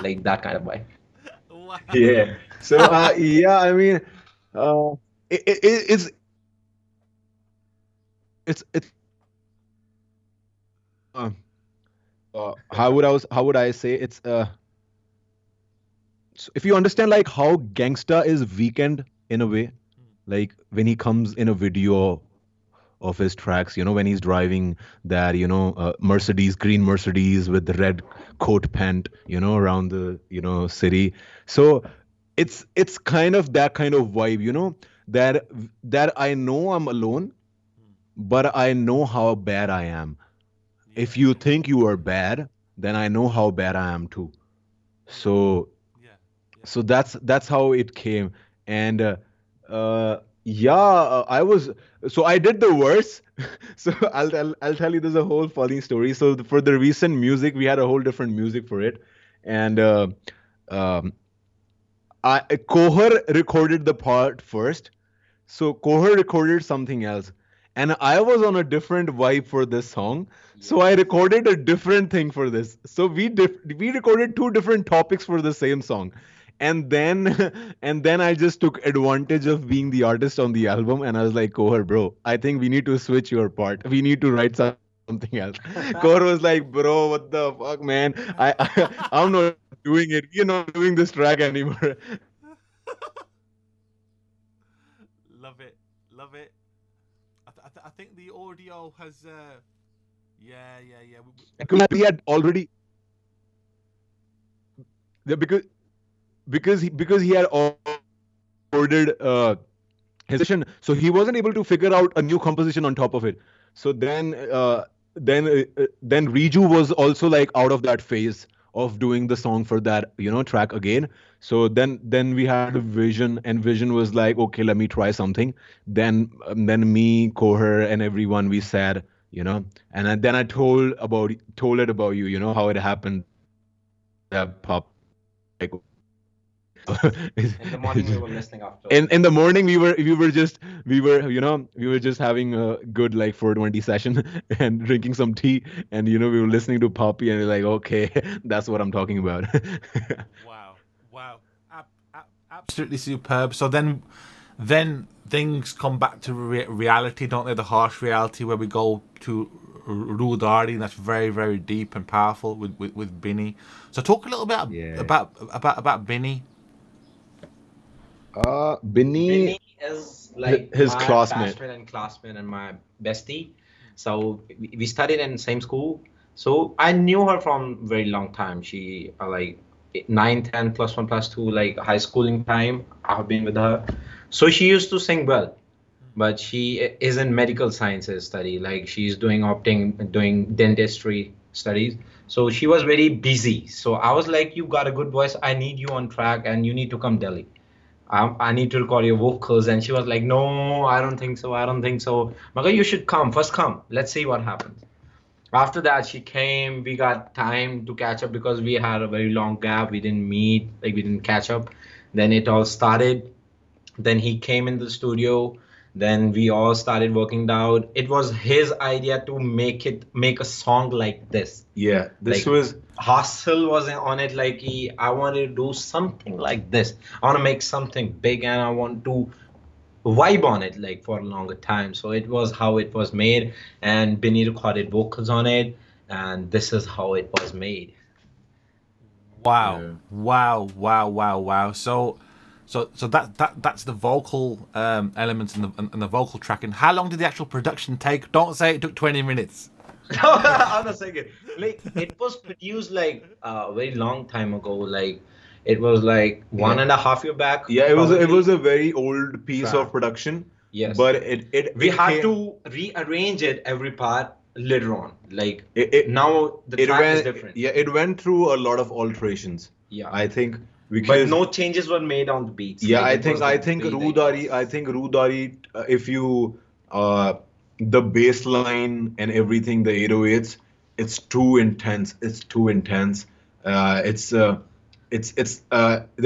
like that kind of vibe. Yeah. So yeah, I mean, it's it's uh, how would I say it's so if you understand like how gangsta is weekend in a way, like when he comes in a video of his tracks, when he's driving that, Mercedes, green Mercedes with the red coat pant, around the, city. So it's kind of that kind of vibe, that I know I'm alone, but I know how bad I am. If you think you are bad, then I know how bad I am too. So that's how it came. And yeah, I was so I did the verse. So I'll tell you, there's a whole funny story. So for the recent music, we had a whole different music for it. And um, Kohar recorded the part first. So Kohar recorded something else. And I was on a different vibe for this song. So I recorded a different thing for this. So we recorded two different topics for the same song. And then and then I just took advantage of being the artist on the album, and I was like, Kohar, bro, I think we need to switch your part. We need to write something else. Kohar was like, bro, what the fuck, man? I'm not doing it. We're not doing this track anymore. Love it, love it. I think the audio has. Yeah. Because he had already yeah, because he had ordered his session, so he wasn't able to figure out a new composition on top of it. So then Reeju was also like out of that phase of doing the song for that track again. So then we had Vision, and Vision was like, okay, let me try something. Then me, Kohar, and everyone, we said, then I told it about you, how it happened, that pop like In the morning, we were listening after. in the morning we were just having a good like 420 session and drinking some tea, and we were listening to Poppy, and we're like, okay, that's what I'm talking about. Wow. Absolutely superb. So then things come back to reality, don't they? The harsh reality where we go to Rudari, and that's very, very deep and powerful with Binni. So talk a little bit Yeah. about Binni. Binni Binni is like his my classmate. best friend and classmate and my bestie. So we studied in the same school. So I knew her from very long time. She like 9, 10, plus 1, plus 2, like high schooling time. I have been with her. So she used to sing well, but she is in medical sciences study. Like she's doing dentistry studies. So she was very busy. So I was like, you got a good voice. I need you on track, and you need to come Delhi. I need to record your vocals. And she was like, no, I don't think so. I don't think so. Maga, you should come. First come. Let's see what happens. After that, she came. We got time to catch up because we had a very long gap. We didn't meet, like we didn't catch up. Then it all started. Then he came in the studio. Then we all started working out. It was his idea to make a song like this. Yeah, this Like, was Hasil was on it, like I wanted to do something like this. I want to make something big, and I want to vibe on it like for a longer time. So it was how it was made, and Binni recorded vocals on it, and this is how it was made. Wow. So that's the vocal elements and the vocal tracking. How long did the actual production take? Don't say it took 20 minutes. I'm not saying it. Like it was produced like a very long time ago. Like it was like 1.5 year back. yeah, it was probably. a very old piece Track. of production. Yes. But it We had came- to rearrange it every part later on. Like it now the it track is went different. yeah, it went through a lot of alterations. Yeah. I think But because no changes were made on the beats. yeah, Like, it was I the think beat, like, Rudari, if you the bass line and everything, the 808s, it's too intense. It's too intense. It's there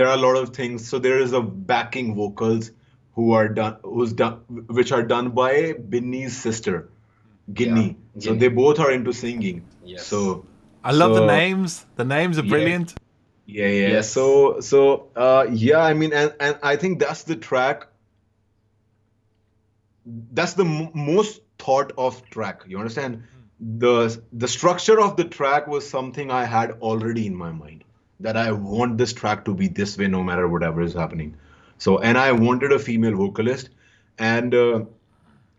are a lot of things. So there is a backing vocals which are done by Binni's sister, Ginny. Yeah, So Ginny. they both are into singing. Yes. So I love the so- names. The names are Yeah. brilliant. Yeah, yeah. Yes. Yeah, I mean, and I think that's the track. That's the most thought of track. You understand? The structure of the track was something I had already in my mind, that I want this track to be this way no matter whatever is happening. So, and I wanted a female vocalist, and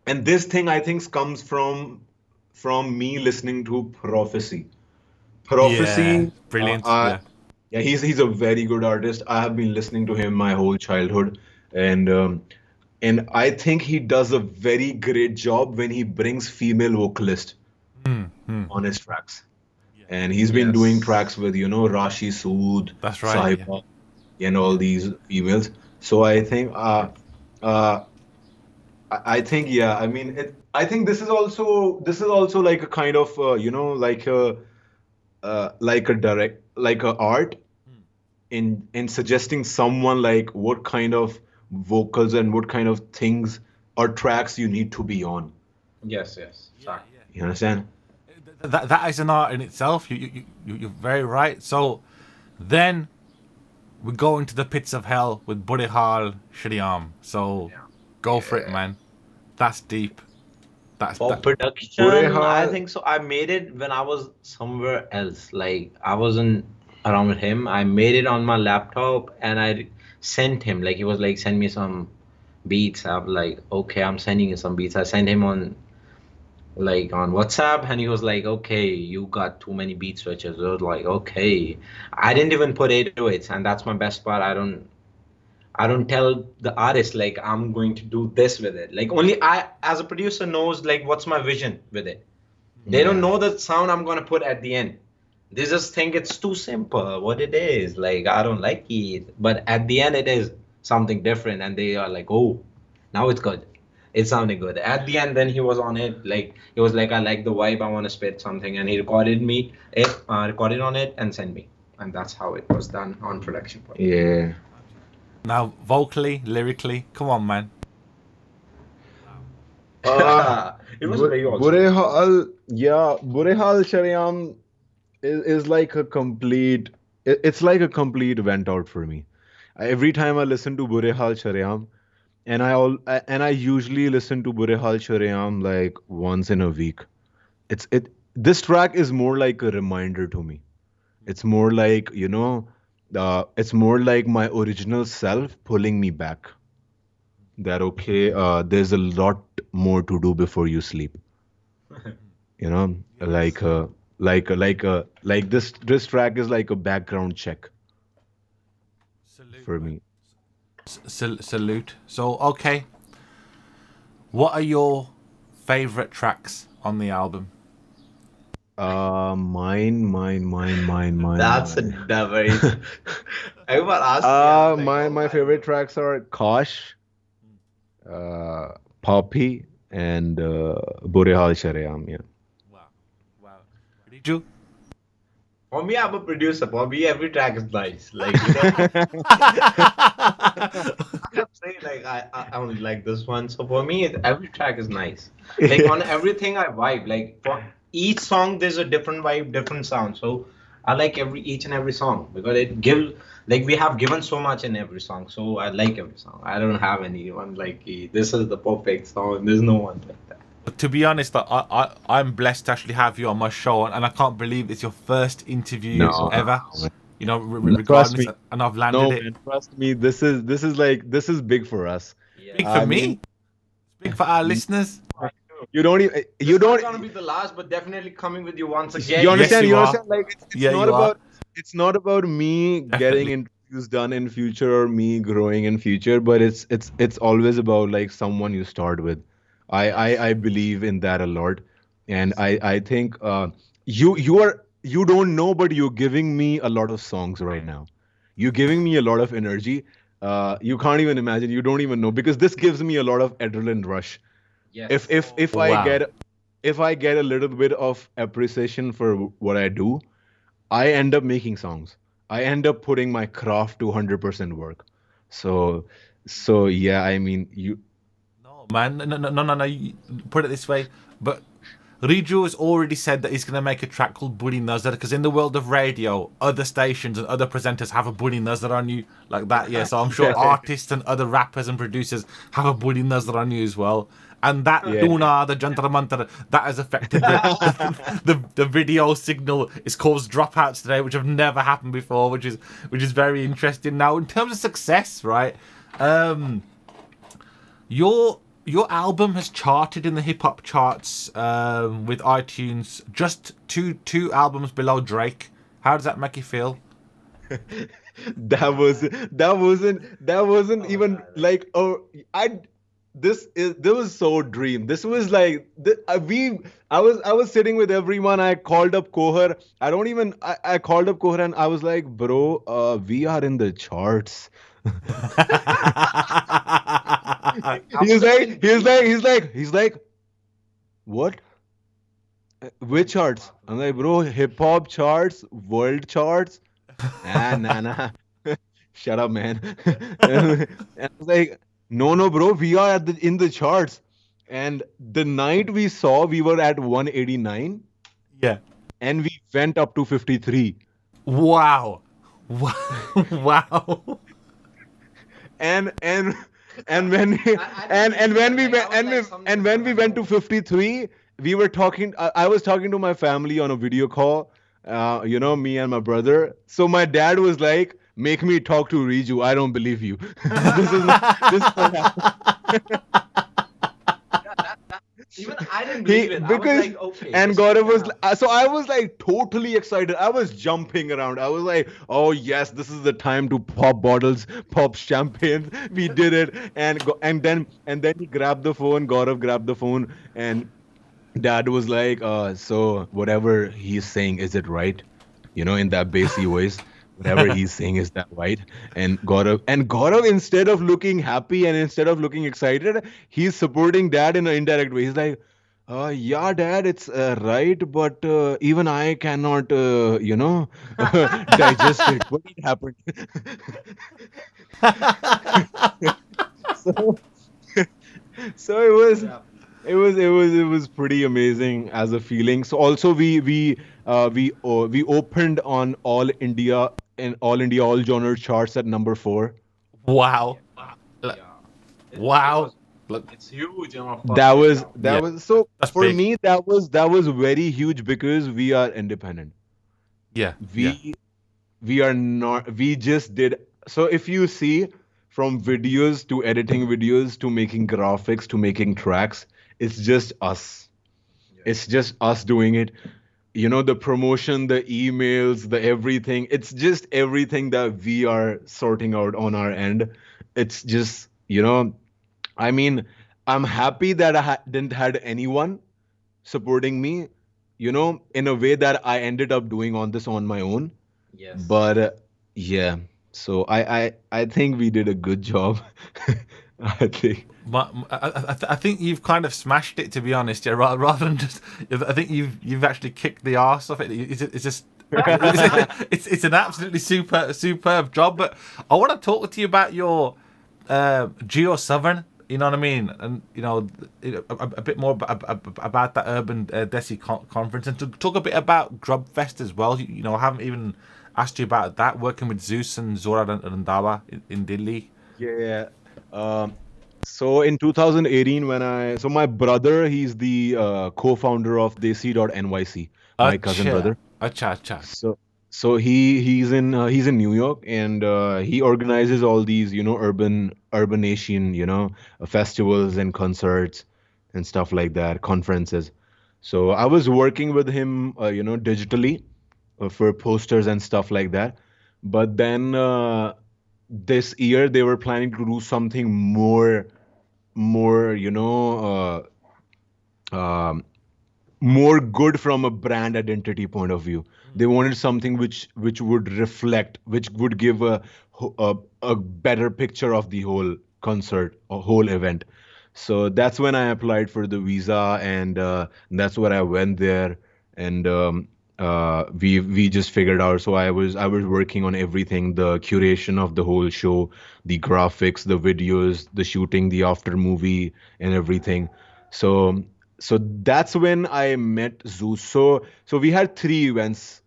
this thing I think comes from me listening to Prophecy. Yeah, Prophecy, brilliant. I Yeah. yeah, he's a very good artist. I have been listening to him my whole childhood, and I think he does a very great job when he brings female vocalist on his tracks. And he's been doing Yes. tracks with Rashi Sood, That's right. Yeah. Sahiba, and all Yeah. these females. So I think uh I think yeah, I mean I think this is also like a kind of like a direct like a art in suggesting someone like what kind of vocals and what kind of things or tracks you need to be on. Yes. Yes. Yeah. Exactly. You understand? That is an art in itself. You're very right. So then we go into the pits of hell with Buddy Hall Shriam. So go for it, Yeah. man. That's deep. That's For that. production, I Burehal, think so. I made it when I was somewhere else. Like I wasn't around with him. I made it on my laptop and I sent him. Like he was like, send me some beats. I'm like, okay, I'm sending you some beats. I sent him on WhatsApp and he was like, okay, you got too many beat switches. I was like, okay. I didn't even put 808s, and that's my best part. I don't tell the artist like I'm going to do this with it. Like only I as a producer knows like what's my vision with it. They don't yeah. know the sound I'm gonna put at the end. They just think it's too simple what it is. Like I don't like it. But at the end it is something different and they are like, oh, now it's good. It's sounding good. At the end then he was on it, like he was like, I like the vibe, I wanna spit something, and he recorded on it and sent me. And that's how it was done on production point. Yeah. Now vocally, lyrically, come on, man. Uh, It was very also. Burehal, yeah, Burehal Sharyam is like a complete, it's like a complete went out for me. Every time I listen to Burehal Sharyam, and I usually listen to Burehal Sharyam like once in a week. This track is more like a reminder to me. It's more like, it's more like my original self pulling me back. That okay, there's a lot more to do before you sleep. Yes. Like this track is like a background check Salute, for man. me. Salute. So, okay. What are your favorite tracks on the album? Mine, That's a mine. very. Everyone asks me, I'm like, My oh my my favorite God. tracks are Kosh, Poppy, and Burehal Sharyam. Yeah. Wow. Wow. Reeju? For me, I'm a producer. For me, every track is nice. Like, you know, I can't say like I only like this one. So for me, every track is nice. Like on everything, I vibe. Like for each song, there's a different vibe, different sound. So I like each and every song because it gives like we have given so much in every song. So I like every song. I don't have anyone like this is the perfect song. There's no one like that. But to be honest, I'm blessed to actually have you on my show, and I can't believe it's your first interview No, ever. man. Trust Regardless, me. and I've landed No, it. man. Trust me. This is big for us. Big Yeah. for I me, mean, it's big for our listeners. you don't even This you is not don't gonna be the last, but definitely coming with you once you again. Yes, understand you you are. understand like Yeah, you are. it's not about me getting Definitely. interviews done in future or me growing in future, but it's always about like someone you start with. I believe in that a lot, and I think you don't know, but you're giving me a lot of songs right now. You're giving me a lot of energy. You can't even imagine. You don't even know because this gives me a lot of adrenaline rush. If Yes. if if I Wow. get if I get a little bit of appreciation for what I do, I end up making songs. I end up putting my craft to 100% work. So, so yeah, I mean, you, No, man. No. Put it this way. But Reeju has already said that he's going to make a track called Bunny Nazar, because in the world of radio, other stations and other presenters have a Bunny Nazar on you like that. Yeah, so I'm sure artists and other rappers and producers have a Bunny Nazar on you as well. And that Duna, the Jantar Mantar, that has affected the video signal. It's caused dropouts today, which have never happened before, which is very interesting. Now, in terms of success, right? Your album has charted in the hip hop charts with iTunes, just two albums below Drake. How does that make you feel? That wasn't even like, oh, this was so dream. This was like I was sitting with everyone. I called up Kohar. I called up Kohar and I was like, bro, we are in the charts. He's like, what? Which charts? I'm like, bro, hip hop charts, world charts. Nah. Shut up, man. And I was like, no, bro, we are in the charts. And the night we saw, we were at 189. Yeah. And we went up to 53. Wow. Wow. And when we went to 53, we were talking. I was talking to my family on a video call. Me and my brother. So my dad was like, "Make me talk to Reeju. I don't believe you." This is Even I didn't believe it. Because I was like, okay. And Gaurav was so I was like totally excited. I was jumping around. I was like, oh yes, this is the time to pop bottles, pop champagne. We did it, and then he grabbed the phone. Gaurav grabbed the phone, and Dad was like, so whatever he's saying, is it right? In that bassy voice. Whatever he's saying, is that right? And Gaurav, instead of looking happy and instead of looking excited, he's supporting Dad in an indirect way. He's like, yeah, Dad, it's right, but even I cannot, digest it. What happened? so it was pretty amazing as a feeling. So also we opened on all India all genre charts at number 4. Wow. Wow. Look, it's huge. That was so That's for big. me that was very huge because we are independent. Yeah. We are not, we just did. So if you see, from videos to editing videos to making graphics to making tracks, it's just us. It's just us doing it. The promotion, the emails, the everything. It's just everything that we are sorting out on our end. It's just, I mean, I'm happy that I didn't had anyone supporting me, in a way that I ended up doing on this on my own. Yes. But yeah, so I think we did a good job. I think. I think you've kind of smashed it, to be honest. Yeah, rather than just, I think you've actually kicked the arse off it. It's just it's an absolutely superb job. But I want to talk to you about your Jio Saavn. You know what I mean, and a bit more about that urban Desi conference, and to talk a bit about Grub Fest as well. I haven't even asked you about that, working with Zeus and Zora Randhawa in Delhi. Yeah. So in 2018, so my brother, he's the co-founder of Desi.nyc, my cousin brother. Acha. So he's in New York, and he organizes all these urban Asian festivals and concerts and stuff like that, conferences. So I was working with him digitally for posters and stuff like that. But then this year they were planning to do something more more good from a brand identity point of view. They wanted something which would reflect, which would give a better picture of the whole concert or whole event. So that's when I applied for the visa, and that's when I went there, and we just figured out. So I was working on everything, the curation of the whole show, the graphics, the videos, the shooting, the after movie, and everything. So so that's when I met Zeus. So we had three events.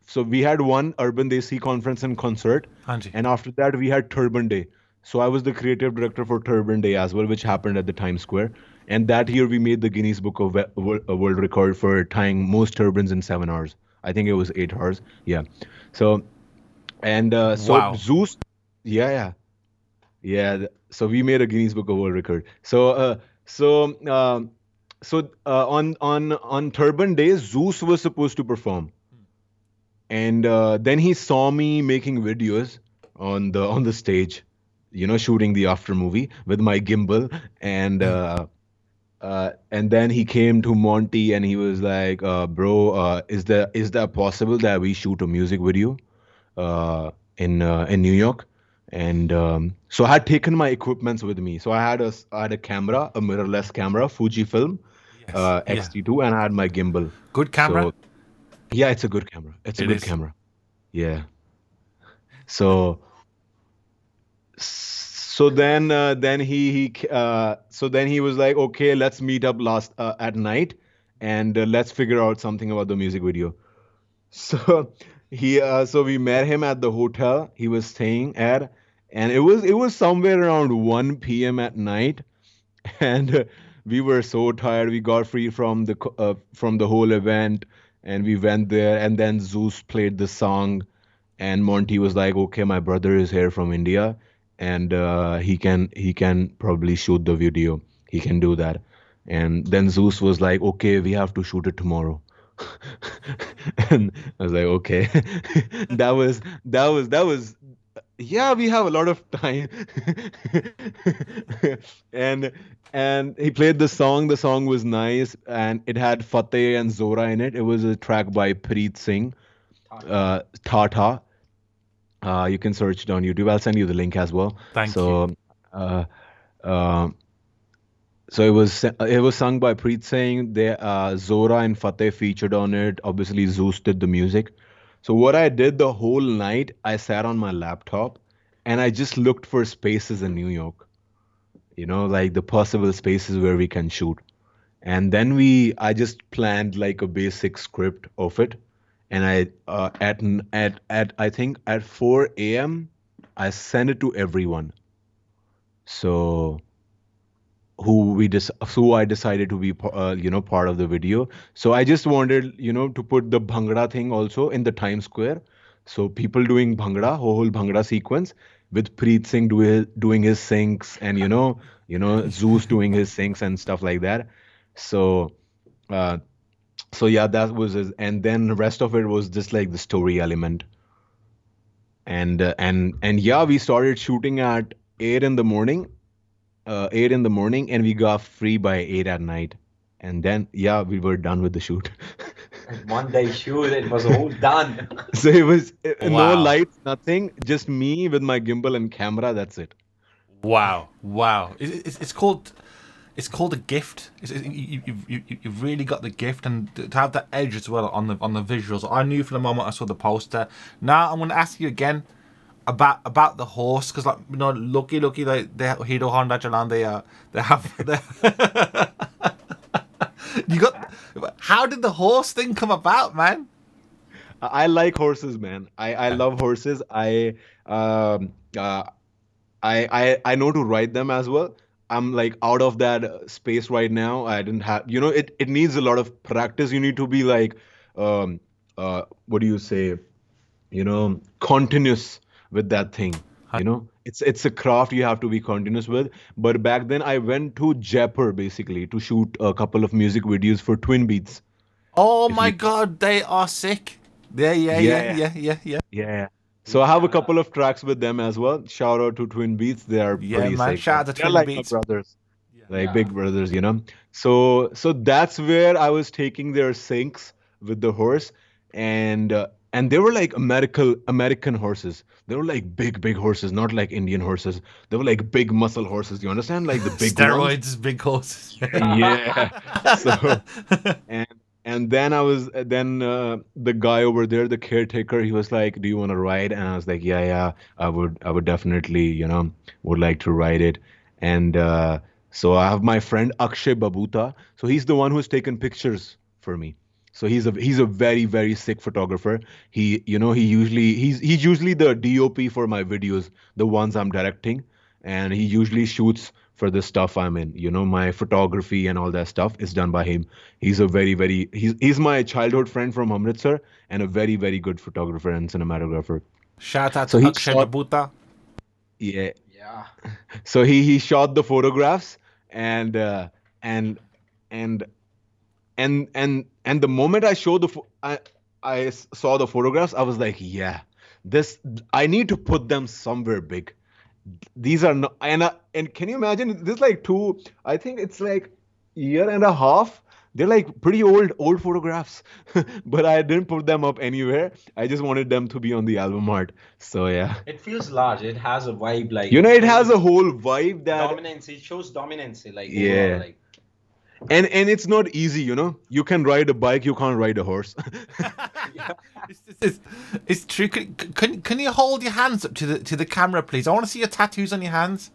So we had one Urban Desi conference and concert, Anji. and after that we had Turban Day. So I was the creative director for Turban Day as well, which happened at the Times Square. And that year we made the Guinness Book of World Record for tying most turbans in 7 hours. I think it was 8 hours. Yeah. So so Wow. Zeus, yeah, yeah. Yeah, so we made a Guinness Book of World Record. On Turban Day, Zeus was supposed to perform, and then he saw me making videos on the stage, shooting the after movie with my gimbal, and then he came to Monty and he was like, "Bro, is that possible that we shoot a music video in New York?" And so I had taken my equipments with me. So I had a camera, a mirrorless camera, Fujifilm Yes. Yeah. X-T2, and I had my gimbal. Good camera. So yeah, it's a good camera. It's a It good is. camera. Yeah. So then he was like, okay, let's meet up last at night, and let's figure out something about the music video. So so we met him at the hotel he was staying at, and it was somewhere around 1 p.m. at night, and we were so tired. We got free from the whole event, and we went there. And then Zeus played the song, and Monty was like, "Okay, my brother is here from India, and he can probably shoot the video. He can do that." And then Zeus was like, "Okay, we have to shoot it tomorrow." And I was like, "Okay." That was yeah, we have a lot of time. and and he played the song was nice, and it had Fateh and Zora in it. It was a track by Preet Singh, Tata. Tata. You can search it on YouTube. I'll send you the link as well. Thank you. So uh, um, it was sung by Preet Singh. Zora and Fateh featured on it. Obviously, Zeus did the music. So what I did the whole night, I sat on my laptop and I just looked for spaces in New York. Like the possible spaces where we can shoot. And then I just planned like a basic script of it, and at I think at 4 a.m. I sent it to everyone. So who I decided to be part of the video. So I just wanted to put the bhangra thing also in the Times Square. So people doing bhangra, whole bhangra sequence with Preet Singh doing his sinks, and Zeus doing his sinks and stuff like that. So uh, so yeah, that was his, and then the rest of it was just like the story element. And yeah, we started shooting at 8 in the morning, and we got free by 8 at night. And then, yeah, we were done with the shoot. And one day shoot, it was all done. So it was no Wow. lights, nothing, just me with my gimbal and camera. That's it. Wow. Wow. It's called a gift. You've really got the gift, and to have that edge as well on the visuals. I knew from the moment I saw the poster. Now I'm going to ask you again about the horse, because lucky like they Hero Honda Jalan, they have you got. How did the horse thing come about, man? I like horses, man. I Yeah. love horses. Um, uh, I know to ride them as well. I'm like out of that space right now. I didn't have, it needs a lot of practice. You need to be like, um, what do you say? Continuous with that thing. It's a craft you have to be continuous with. But back then I went to Jaipur basically to shoot a couple of music videos for Twin Beats. Oh If my you, God, they are sick. Yeah, yeah, yeah, yeah, yeah, yeah, yeah. yeah. So I have a Yeah. couple of tracks with them as well. Shout out to Twin Beats. They are Yeah, pretty man. sick, Shout man. out to They're Twin like my Beats. brothers, like Yeah. big brothers. So that's where I was taking their sinks with the horse, and they were like American horses. They were like big horses, not like Indian horses. They were like big muscle horses. You understand? Like the big ones. Steroids, big horses. Yeah. So and and then the guy over there, the caretaker, he was like, "Do you want to ride?" And I was like, "Yeah, yeah, I would definitely, would like to ride it." And So I have my friend Akshay Babuta. So he's the one who's taken pictures for me. So he's a very very sick photographer. He's usually the DOP for my videos, the ones I'm directing, and he usually shoots for the stuff I'm in. My photography and all that stuff is done by him. He's a he's my childhood friend from Amritsar and a very very good photographer and cinematographer. Shout out So to he Akshay shot, Babuta. yeah. Yeah. So he shot the photographs and and and and the moment I showed I saw the photographs, I was like, yeah, this I need to put them somewhere big. These are not, and can you imagine this like I think it's like year and a half. They're like pretty old photographs, but I didn't put them up anywhere. I just wanted them to be on the album art. So yeah, It feels large. It has a vibe like it has a whole vibe that dominance. It shows dominance, like overall, yeah. like. And it's not easy, You can ride a bike, you can't ride a horse. It's true. Can you hold your hands up to the camera, please? I want to see your tattoos on your hands.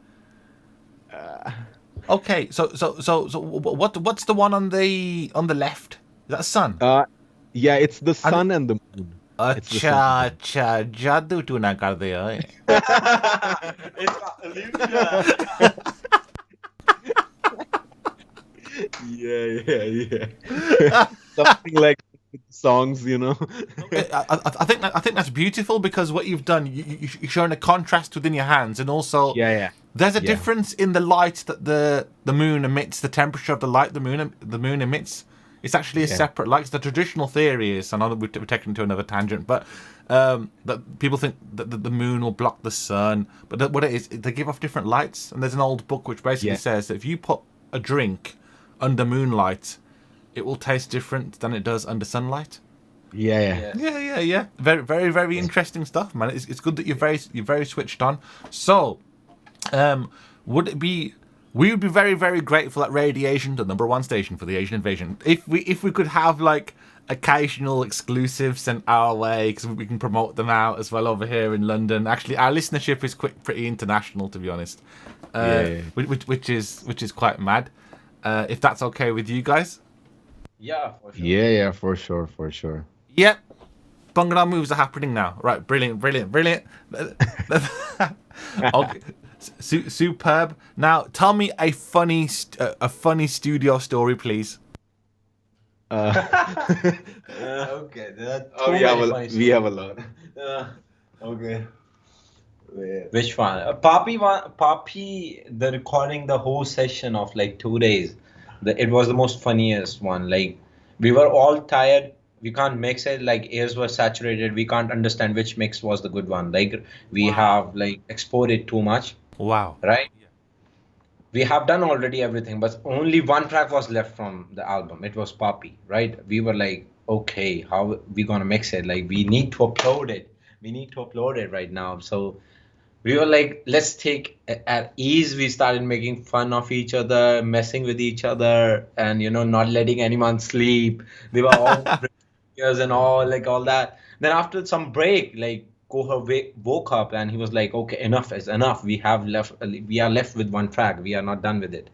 Okay, so what's the one on the left? Is that a sun? Yeah, it's the sun and the moon. It's the sun. अच्छा जादू to ना कर दे ओए. It's an illusion. Yeah. Something like songs, I think that's beautiful because what you've done, you're showing a contrast within your hands, and also Yeah. there's a difference in the light that the moon emits, the temperature of the light the moon emits. It's actually a separate light. The traditional theory is, I know that we're taking to another tangent, but that people think that the moon will block the sun, but what it is, they give off different lights. And there's an old book which basically says that if you put a drink under moonlight, it will taste different than it does under sunlight. Yeah. Very, very, very interesting stuff, man. It's good that you're very switched on. So, we would be very, very grateful at RadiAsian, the #1 station for the Asian invasion, if we could have like occasional exclusives sent our way, because we can promote them out as well over here in London. Actually, our listenership is pretty international, to be honest. Which is quite mad. If that's okay with you guys. Yeah, for sure. Yeah, for sure. Yep. Bhangra moves are happening now. Right, brilliant. Okay. Superb. Now, tell me a funny studio story, please. Okay. We have a lot. Okay. Which one? Poppy, the recording the whole session of like 2 days. It was the most funniest one. Like, we were all tired. We can't mix it. Like, ears were saturated. We can't understand which mix was the good one. Like, we have like exported too much. Wow. Right? We have done already everything, but only one track was left from the album. It was Poppy, right? We were like, okay, how we gonna mix it? Like, we need to upload it. We need to upload it right now. So we were like, let's take at ease. We started making fun of each other, messing with each other, and not letting anyone sleep. They were all years and all that. Then after some break, like, Kohar woke up and he was like, okay, enough is enough. We are left with one track. We are not done with it.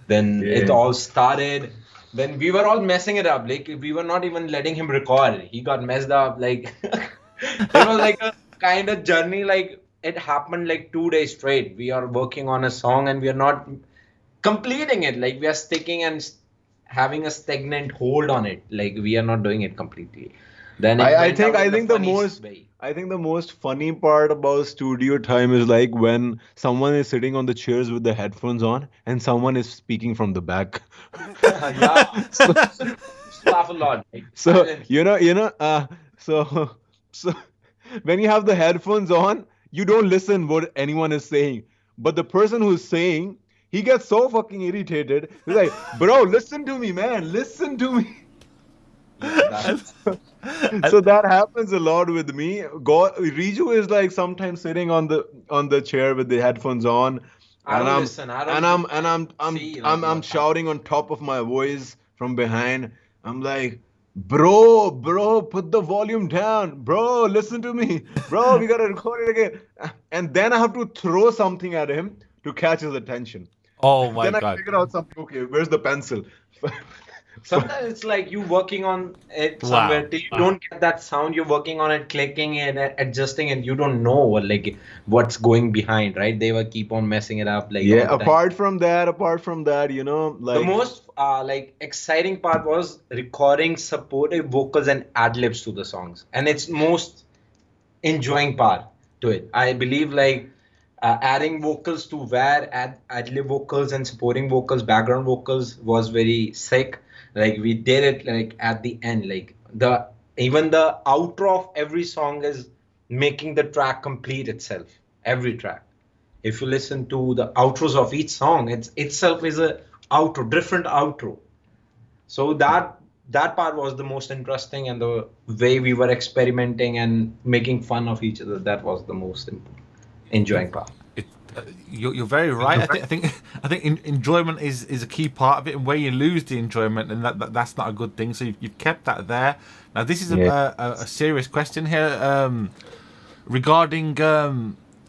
Then it all started. Then we were all messing it up. Like, we were not even letting him record. He got messed up. Like, it was like a kind of journey. Like, it happened like 2 days straight. We are working on a song and we are not completing it. Like, we are sticking and having a stagnant hold on it. Like, we are not doing it completely. Then I think the most funny part about studio time is like when someone is sitting on the chairs with the headphones on and someone is speaking from the back. Yeah. Laugh a lot. Like, So so when you have the headphones on, you don't listen what anyone is saying. But the person who's saying, he gets so fucking irritated. He's like, bro, listen to me, man. Listen to me. So that happens a lot with me. Reeju is like sometimes sitting on the chair with the headphones on, I'm shouting on top of my voice from behind. I'm like, bro, put the volume down, bro, listen to me, bro, we gotta record it again. And then I have to throw something at him to catch his attention. Oh my Then I God. figure out something. Okay, where's the pencil? Sometimes it's like you working on it somewhere Wow. till you don't get that sound. You're working on it, clicking it, adjusting it. You don't know what's going behind, right? They will keep on messing it up like Yeah, all the time. apart from that, you know, The like most like exciting part was recording supportive vocals and ad libs to the songs, and it's most enjoying part to it. I believe adding vocals to where ad-lib vocals and supporting vocals, background vocals was very sick. Like we did it like at the end, like the even the outro of every song is making the track complete itself. Every track. If you listen to the outros of each song, it's itself is a outro, different outro. So that part was the most interesting, and the way we were experimenting and making fun of each other, that was the most It, enjoying part. it, you're very right. I think enjoyment is a key part of it, and where you lose the enjoyment, and that's not a good thing. So you've kept that there. Now this is yeah. a serious question here, regarding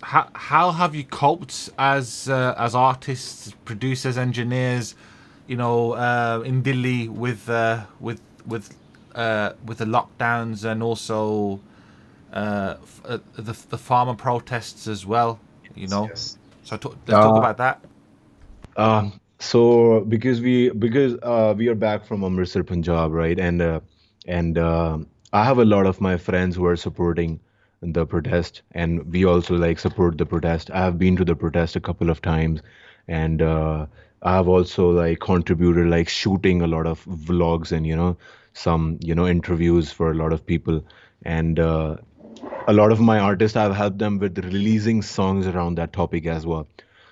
how have you coped as artists, producers, engineers, in Delhi with the lockdowns, and also the farmer protests as well. Yes. So let's talk about that. So because we are back from Amritsar, Punjab, right? And I have a lot of my friends who are supporting the protest, and we also like support the protest. I have been to the protest a couple of times, and I have also like contributed like shooting a lot of vlogs and some interviews for a lot of people, and a lot of my artists I've helped them with releasing songs around that topic as well.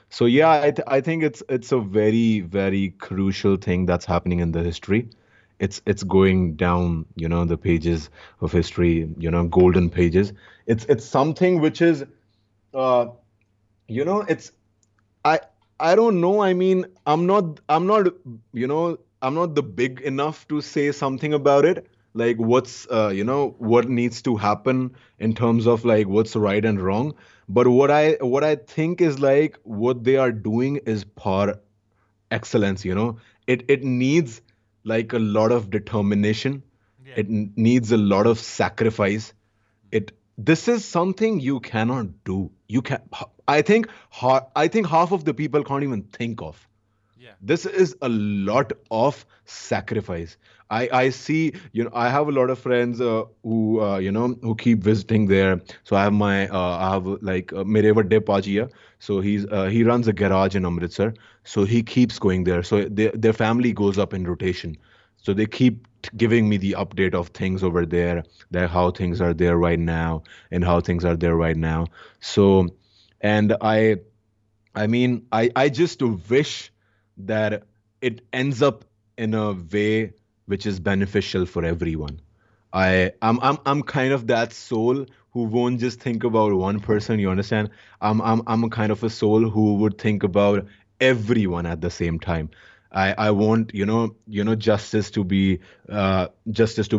So yeah, I think it's a very crucial thing that's happening in the history. It's going down, the pages of history, golden pages. It's something which is, uh, it's I I don't know. I mean, I'm not the big enough to say something about it. Like what's what needs to happen in terms of like what's right and wrong. But what I think is like what they are doing is par excellence. It needs like a lot of determination. Yeah. It needs a lot of sacrifice. This is something you cannot do. You can I think half of the people can't even think of. Yeah. This is a lot of sacrifice. I see, I have a lot of friends who who keep visiting there. So I have like mere vadde paji hai. So he runs a garage in Amritsar. So he keeps going there. So their family goes up in rotation. So they keep giving me the update of things over there, that how things are there right now and how things are there right now. So, and I mean, I just wish that it ends up in a way which is beneficial for everyone. I'm kind of that soul who won't just think about one person, you understand? I'm a kind of a soul who would think about everyone at the same time. I want, justice to be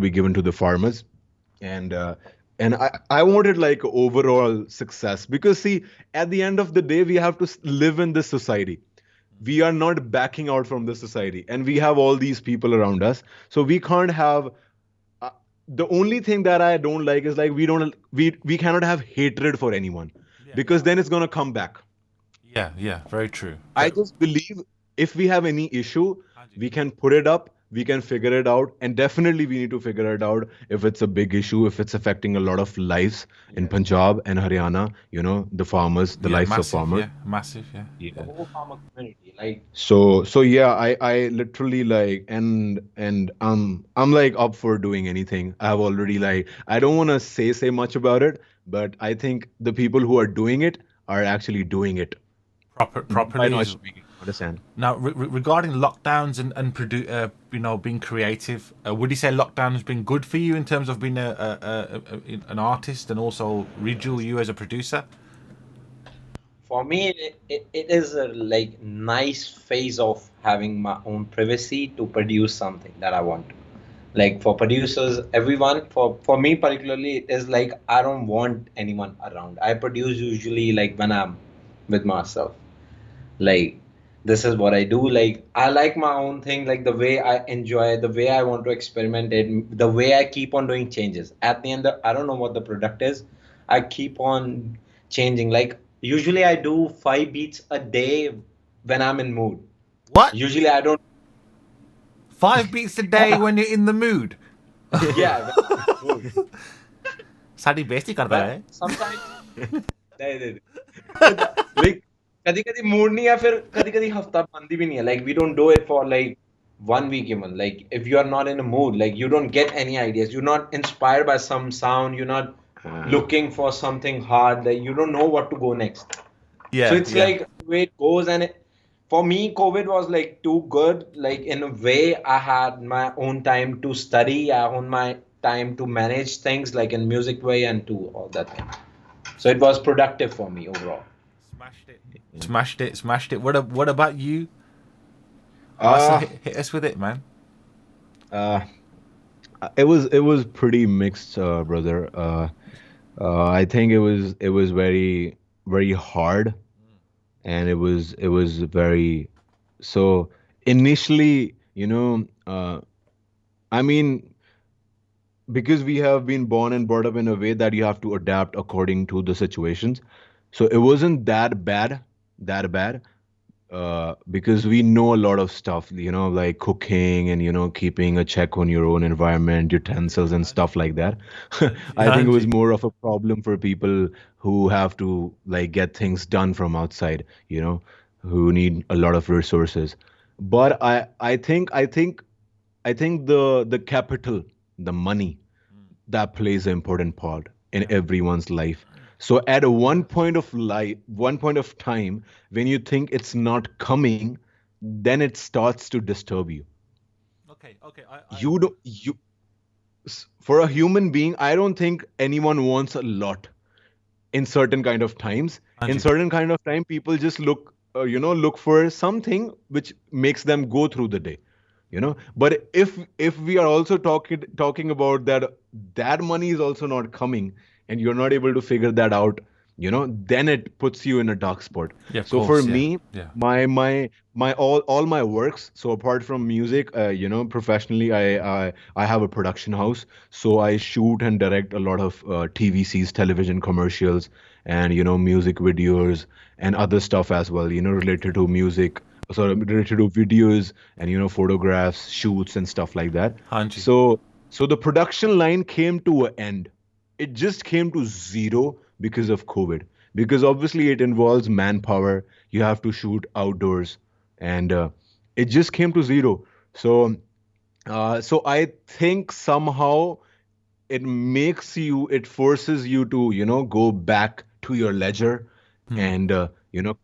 given to the farmers, and I wanted like overall success, because see, at the end of the day we have to live in this society. We are not backing out from the society, and we have all these people around us, so we can't have uh, the only thing that I don't like is like we cannot have hatred for anyone, Yeah. because then it's going to come back. Yeah. Yeah. Very true. I just believe if we have any issue, How we can put it up, we can figure it out, and definitely we need to figure it out if it's a big issue, if it's affecting a lot of lives in Punjab and Haryana, the farmers, the Yeah. lives of Massive. farmers. Yeah. Massive. Yeah. The Yeah. whole farmer community, like So yeah, I literally like, and I'm like up for doing anything. I've already like, I don't want to say much about it, but I think the people who are doing it are actually doing it by Properly not is. speaking. Understand? Now, regarding lockdowns and being creative, would you say lockdown has been good for you in terms of being an artist, and also Reju, you as a producer? for me, it is a like nice phase of having my own privacy to produce something that I want. Like for producers, everyone, for me particularly, it is like I don't want anyone around. I produce usually like when I'm with myself. Like this is what I do. Like I like my own thing, like the way I enjoy it, the way I want to experiment it, the way I keep on doing changes. At the end, I don't know what the product is. I keep on changing. Like usually I do 5 beats a day when I'm in mood. What? Usually I don't. 5 beats a day when you're in the mood. Yeah, when I'm in mood. Sari बेइज्जती करता But है. sometimes नहीं नहीं नहीं. Like कभी कभी mood नहीं है फिर कभी कभी हफ्ता बंदी भी नहीं है. Like we don't do it for like 1 week even. Like if you are not in a mood, like you don't get any ideas. You're not inspired by some sound. You're not looking for something hard. Like you don't know what to go next. Yeah, So it's yeah. like the way it goes, and for me, COVID was like too good. Like in a way, I had my own time to study, I own my time to manage things, like in music way and to all that thing. So it was productive for me overall. Smashed it. Smashed it. Smashed it. What about you? Uh, Hit us with it, man. uh, it was pretty mixed, brother. I think it was very very hard, and it was very so initially, I mean, because we have been born and brought up in a way that you have to adapt according to the situations. So it wasn't that bad, because we know a lot of stuff, like cooking and keeping a check on your own environment, utensils and stuff like that. I Yeah, think it was Angie. more of a problem for people who have to like get things done from outside, who need a lot of resources. But I think the capital, the money, that plays an important part in Yeah. everyone's life. So at one point of time, when you think it's not coming, then it starts to disturb you. Okay. Okay. You don't you For a human being, I don't think anyone wants a lot in certain kind of times. In Angie. certain kind of time, people just look for something which makes them go through the day. But if we are also talking about that money is also not coming, and you're not able to figure that out, then it puts you in a dark spot. Yeah, of So for course. Yeah. me, Yeah. my all my works, so apart from music, professionally, I have a production house, so I shoot and direct a lot of TVCs, television commercials, and music videos and other stuff as well, related to music, sorry, related to videos and photographs, shoots and stuff like that. Angie. So the production line came to an end. It just came to zero because of COVID. Because obviously it involves manpower. You have to shoot outdoors, and it just came to zero. So I think somehow it forces you to go back to your ledger, Hmm. and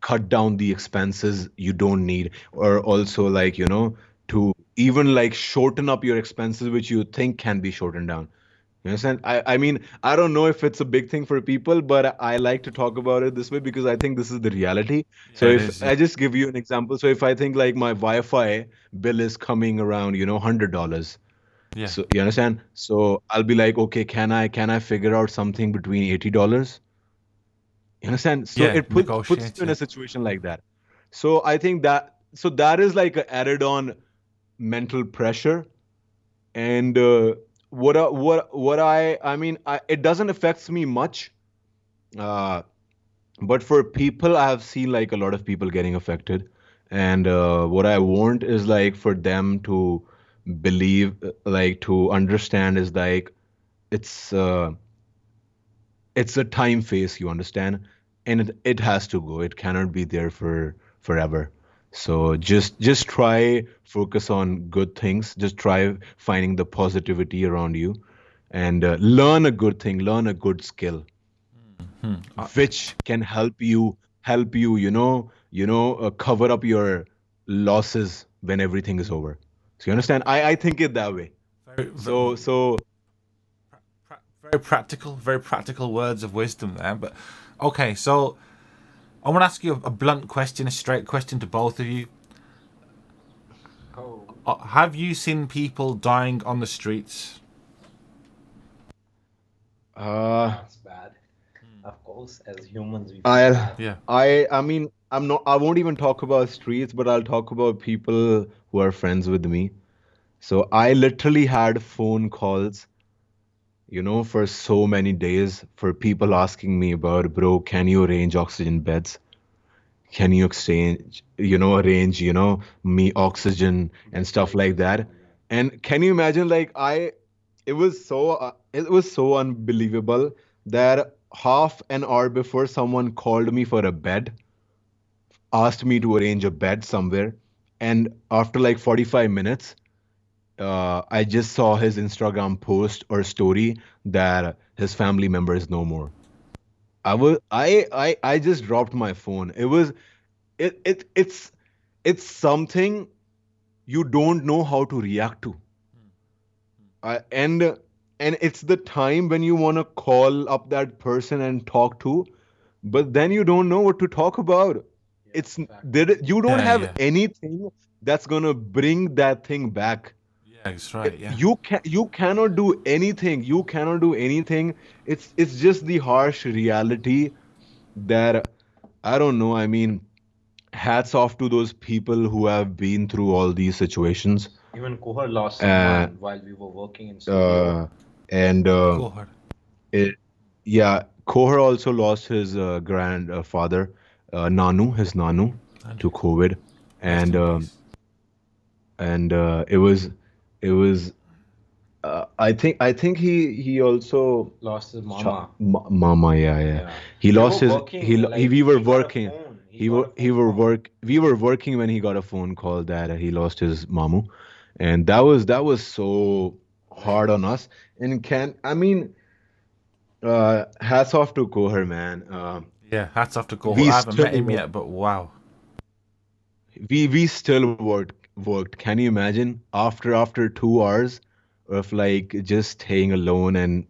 cut down the expenses you don't need, or also like to even like shorten up your expenses which you think can be shortened down. You understand? I mean, I don't know if it's a big thing for people, but I like to talk about it this way because I think this is the reality. So Yeah, it if is. Yeah. I just give you an example, so if I think like my Wi-Fi bill is coming around, $100. Yeah. So you understand? So I'll be like, okay, can I figure out something between $80? You understand? So Yeah. it puts Negotiate. you in Yeah. a situation like that. So I think that is like a added on mental pressure. And what I mean, it doesn't affect me much. Uh, but for people, I have seen like a lot of people getting affected, and what I want is like for them to believe, like to understand, is like it's uh, it's a time phase, you understand, and it has to go. It cannot be there for forever. So just try focus on good things. Just try finding the positivity around you, and learn a good thing, learn a good skill Hmm. which can help you cover up your losses when everything is over. So you understand, I think it that way. Very, So very practical words of wisdom there. But okay, so I want to ask you a blunt question, a straight question to both of you. Oh, Have you seen people dying on the streets? uh that's bad. Of house. As humans, we feel I'll, bad. Yeah. I mean, I won't even talk about streets, but I'll talk about people who are friends with me. So I literally had phone calls, for so many days for people asking me about, bro, can you arrange oxygen beds? Can you arrange, me oxygen and stuff like that? And can you imagine, like, it was so unbelievable that half an hour before someone called me for a bed, asked me to arrange a bed somewhere, and after like 45 minutes, I just saw his Instagram post or story that his family member is no more. I just dropped my phone. It's something you don't know how to react to. Uh, and and it's the time when you want to call up that person and talk to, but then you don't know what to talk about. It's there, you don't Yeah, have yeah. anything that's gonna bring that thing back. Yeah, that's right. Yeah. You cannot do anything. You cannot do anything. It's just the harsh reality that I don't know. I mean, hats off to those people who have been through all these situations. Even Kohar lost Uh, someone while we were working in studio. uh, and Go ahead. it, yeah, Kohar also lost his grandfather, his Nanu, And to COVID, rest and in peace. it was I think he also Lost his Cha mama. Mama, yeah, yeah. Yeah. He We lost were his working, like we were he got a working. phone. He He got were a he phone were call. work we were working when he got a phone call that he lost his mamu, and that was so hard on us. And can I mean, hats off to Kohar, man. Yeah, hats off to Go. We I haven't met still him work. yet, but wow. We still worked. Can you imagine after 2 hours of like just staying alone and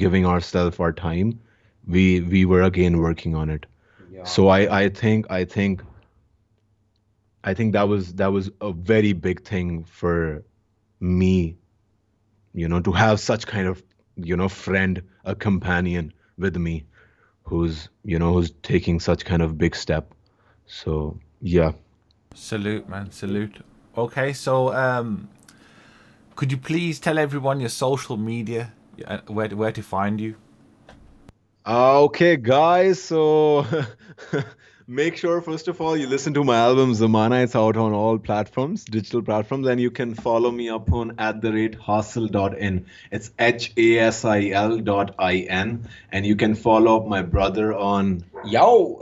giving ourselves our time, we were again working on it. Yeah. So I think that was a very big thing for me, to have such kind of friend, a companion with me, who's taking such kind of big step. So yeah. Salute, man. Salute. Okay, so could you please tell everyone your social media, where to find you? Okay, guys. So make sure, first of all, you listen to my album Zamana. It's out on all platforms, digital platforms, and you can follow me up on @hasil.in. It's HASIL.in. And you can follow up my brother on Yo!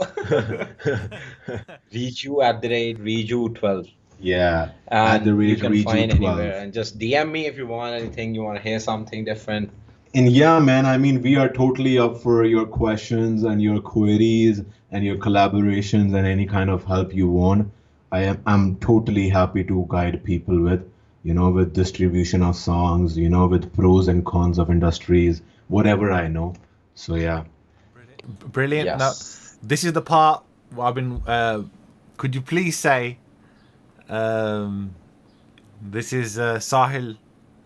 Reeju at the rate Reeju12. yeah, And you can find anywhere. @Reeju12. And just DM me if you want anything, you want to hear something different. And yeah, man, I mean, we are totally up for your questions and your queries and your collaborations and any kind of help you want. I'm totally happy to guide people with distribution of songs, with pros and cons of industries, whatever I know. So yeah. Brilliant. Now, Yes. this is the part where I've been. Could you please say, um, this is Sahil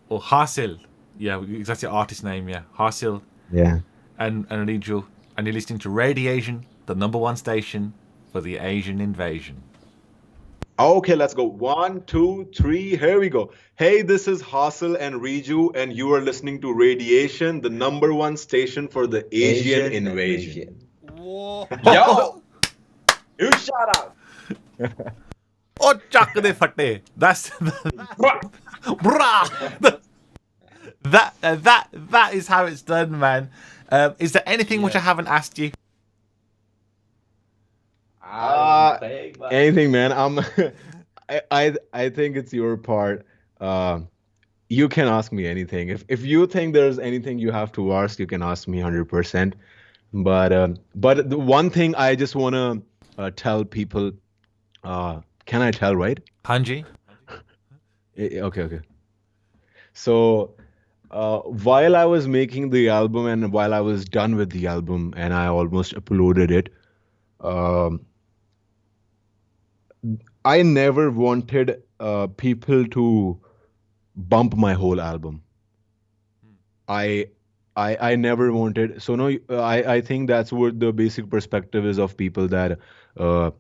or Hasil? Yeah, that's your artist name. Yeah, Hasil Yeah. and Reeju, and you're listening to RadiAsian, the #1 station for the Asian invasion. Okay, let's go. One, two, three. Here we go. Hey, this is Hassel and Reeju, and you are listening to Radiation, the #1 station for the Asian invasion. Whoa! Yo! You shout out! Oh, chuck de fate. That's brah. That is how it's done, man. Is there anything which I haven't asked you? Anything, man. I think it's your part. You can ask me anything. If you think there's anything you have to ask, you can ask me 100%. But the one thing I just wanna tell people. Can I tell, right? Hanji? Okay, okay. So, while I was making the album and while I was done with the album and I almost uploaded it, um, I never wanted people to bump my whole album. I I never wanted. So no, I think that's what the basic perspective is of people that uh,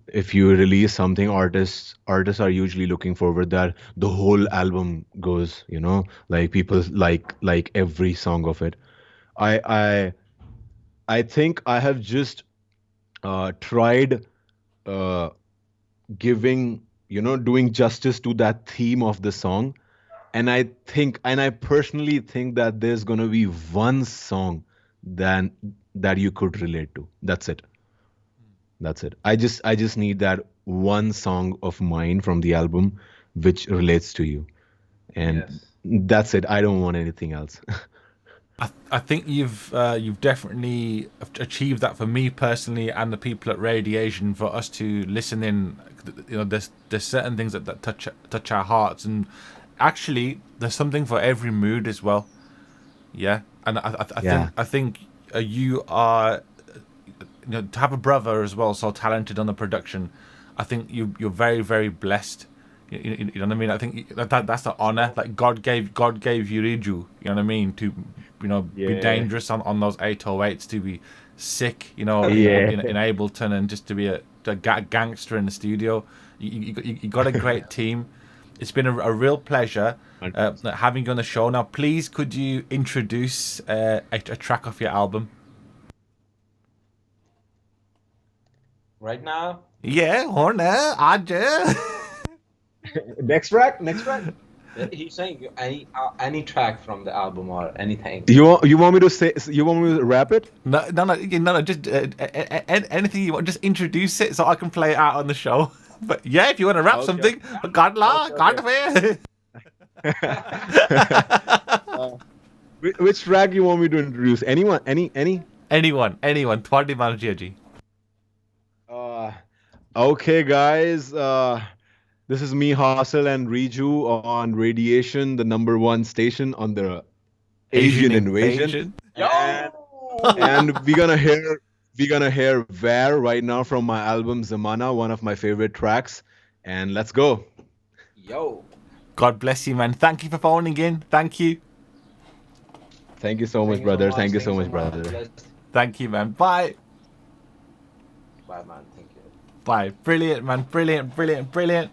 if you release something, artists are usually looking forward that the whole album goes. Like people like every song of it. I I I think I have just tried uh, giving doing justice to that theme of the song, and I personally think that there's gonna be one song that you could relate to. That's it. I just need that one song of mine from the album which relates to you, and Yes. that's it. I don't want anything else. I think you've definitely achieved that for me personally and the people at RadiAsian for us to listen in. There's certain things that touch our hearts, and actually there's something for every mood as well. Yeah, and Yeah. I think you are, to have a brother as well so talented on the production. I think you're very very blessed. You know what I mean? I think that's the honor. Like God gave you Reeju. You know what I mean? To be Yeah. dangerous on those 808s, to be sick. Yeah. In Ableton, and just to be a gangster in the studio. You got a great team. It's been a real pleasure having you on the show. Now, please, could you introduce a track off your album? Right now, Yeah, Horner, Aj. Next track. Next track. he's saying any track from the album or anything. You want me to say? You want me to rap it? No, just anything you want. Just introduce it so I can play it out on the show. But yeah, if you want to rap Okay. something, God la, Okay, God okay. away. Which track you want me to introduce? Anyone? Any? Anyone, Twadi Manjiaji. Uh, okay, guys. This is me, Hasil and Reeju on RadiAsian, the number one station on the Asian invasion. Yo! And we're gonna hear Where right now from my album Zamana, one of my favorite tracks. And let's go. Yo! God bless you, man. Thank you for phoning in. Thank you. Thank you so much, Thank you so brother. much. Thank you Thank so you much, so brother. Blessed. Thank you, man. Bye. Bye, man. Thank you. Bye. Brilliant, man. Brilliant.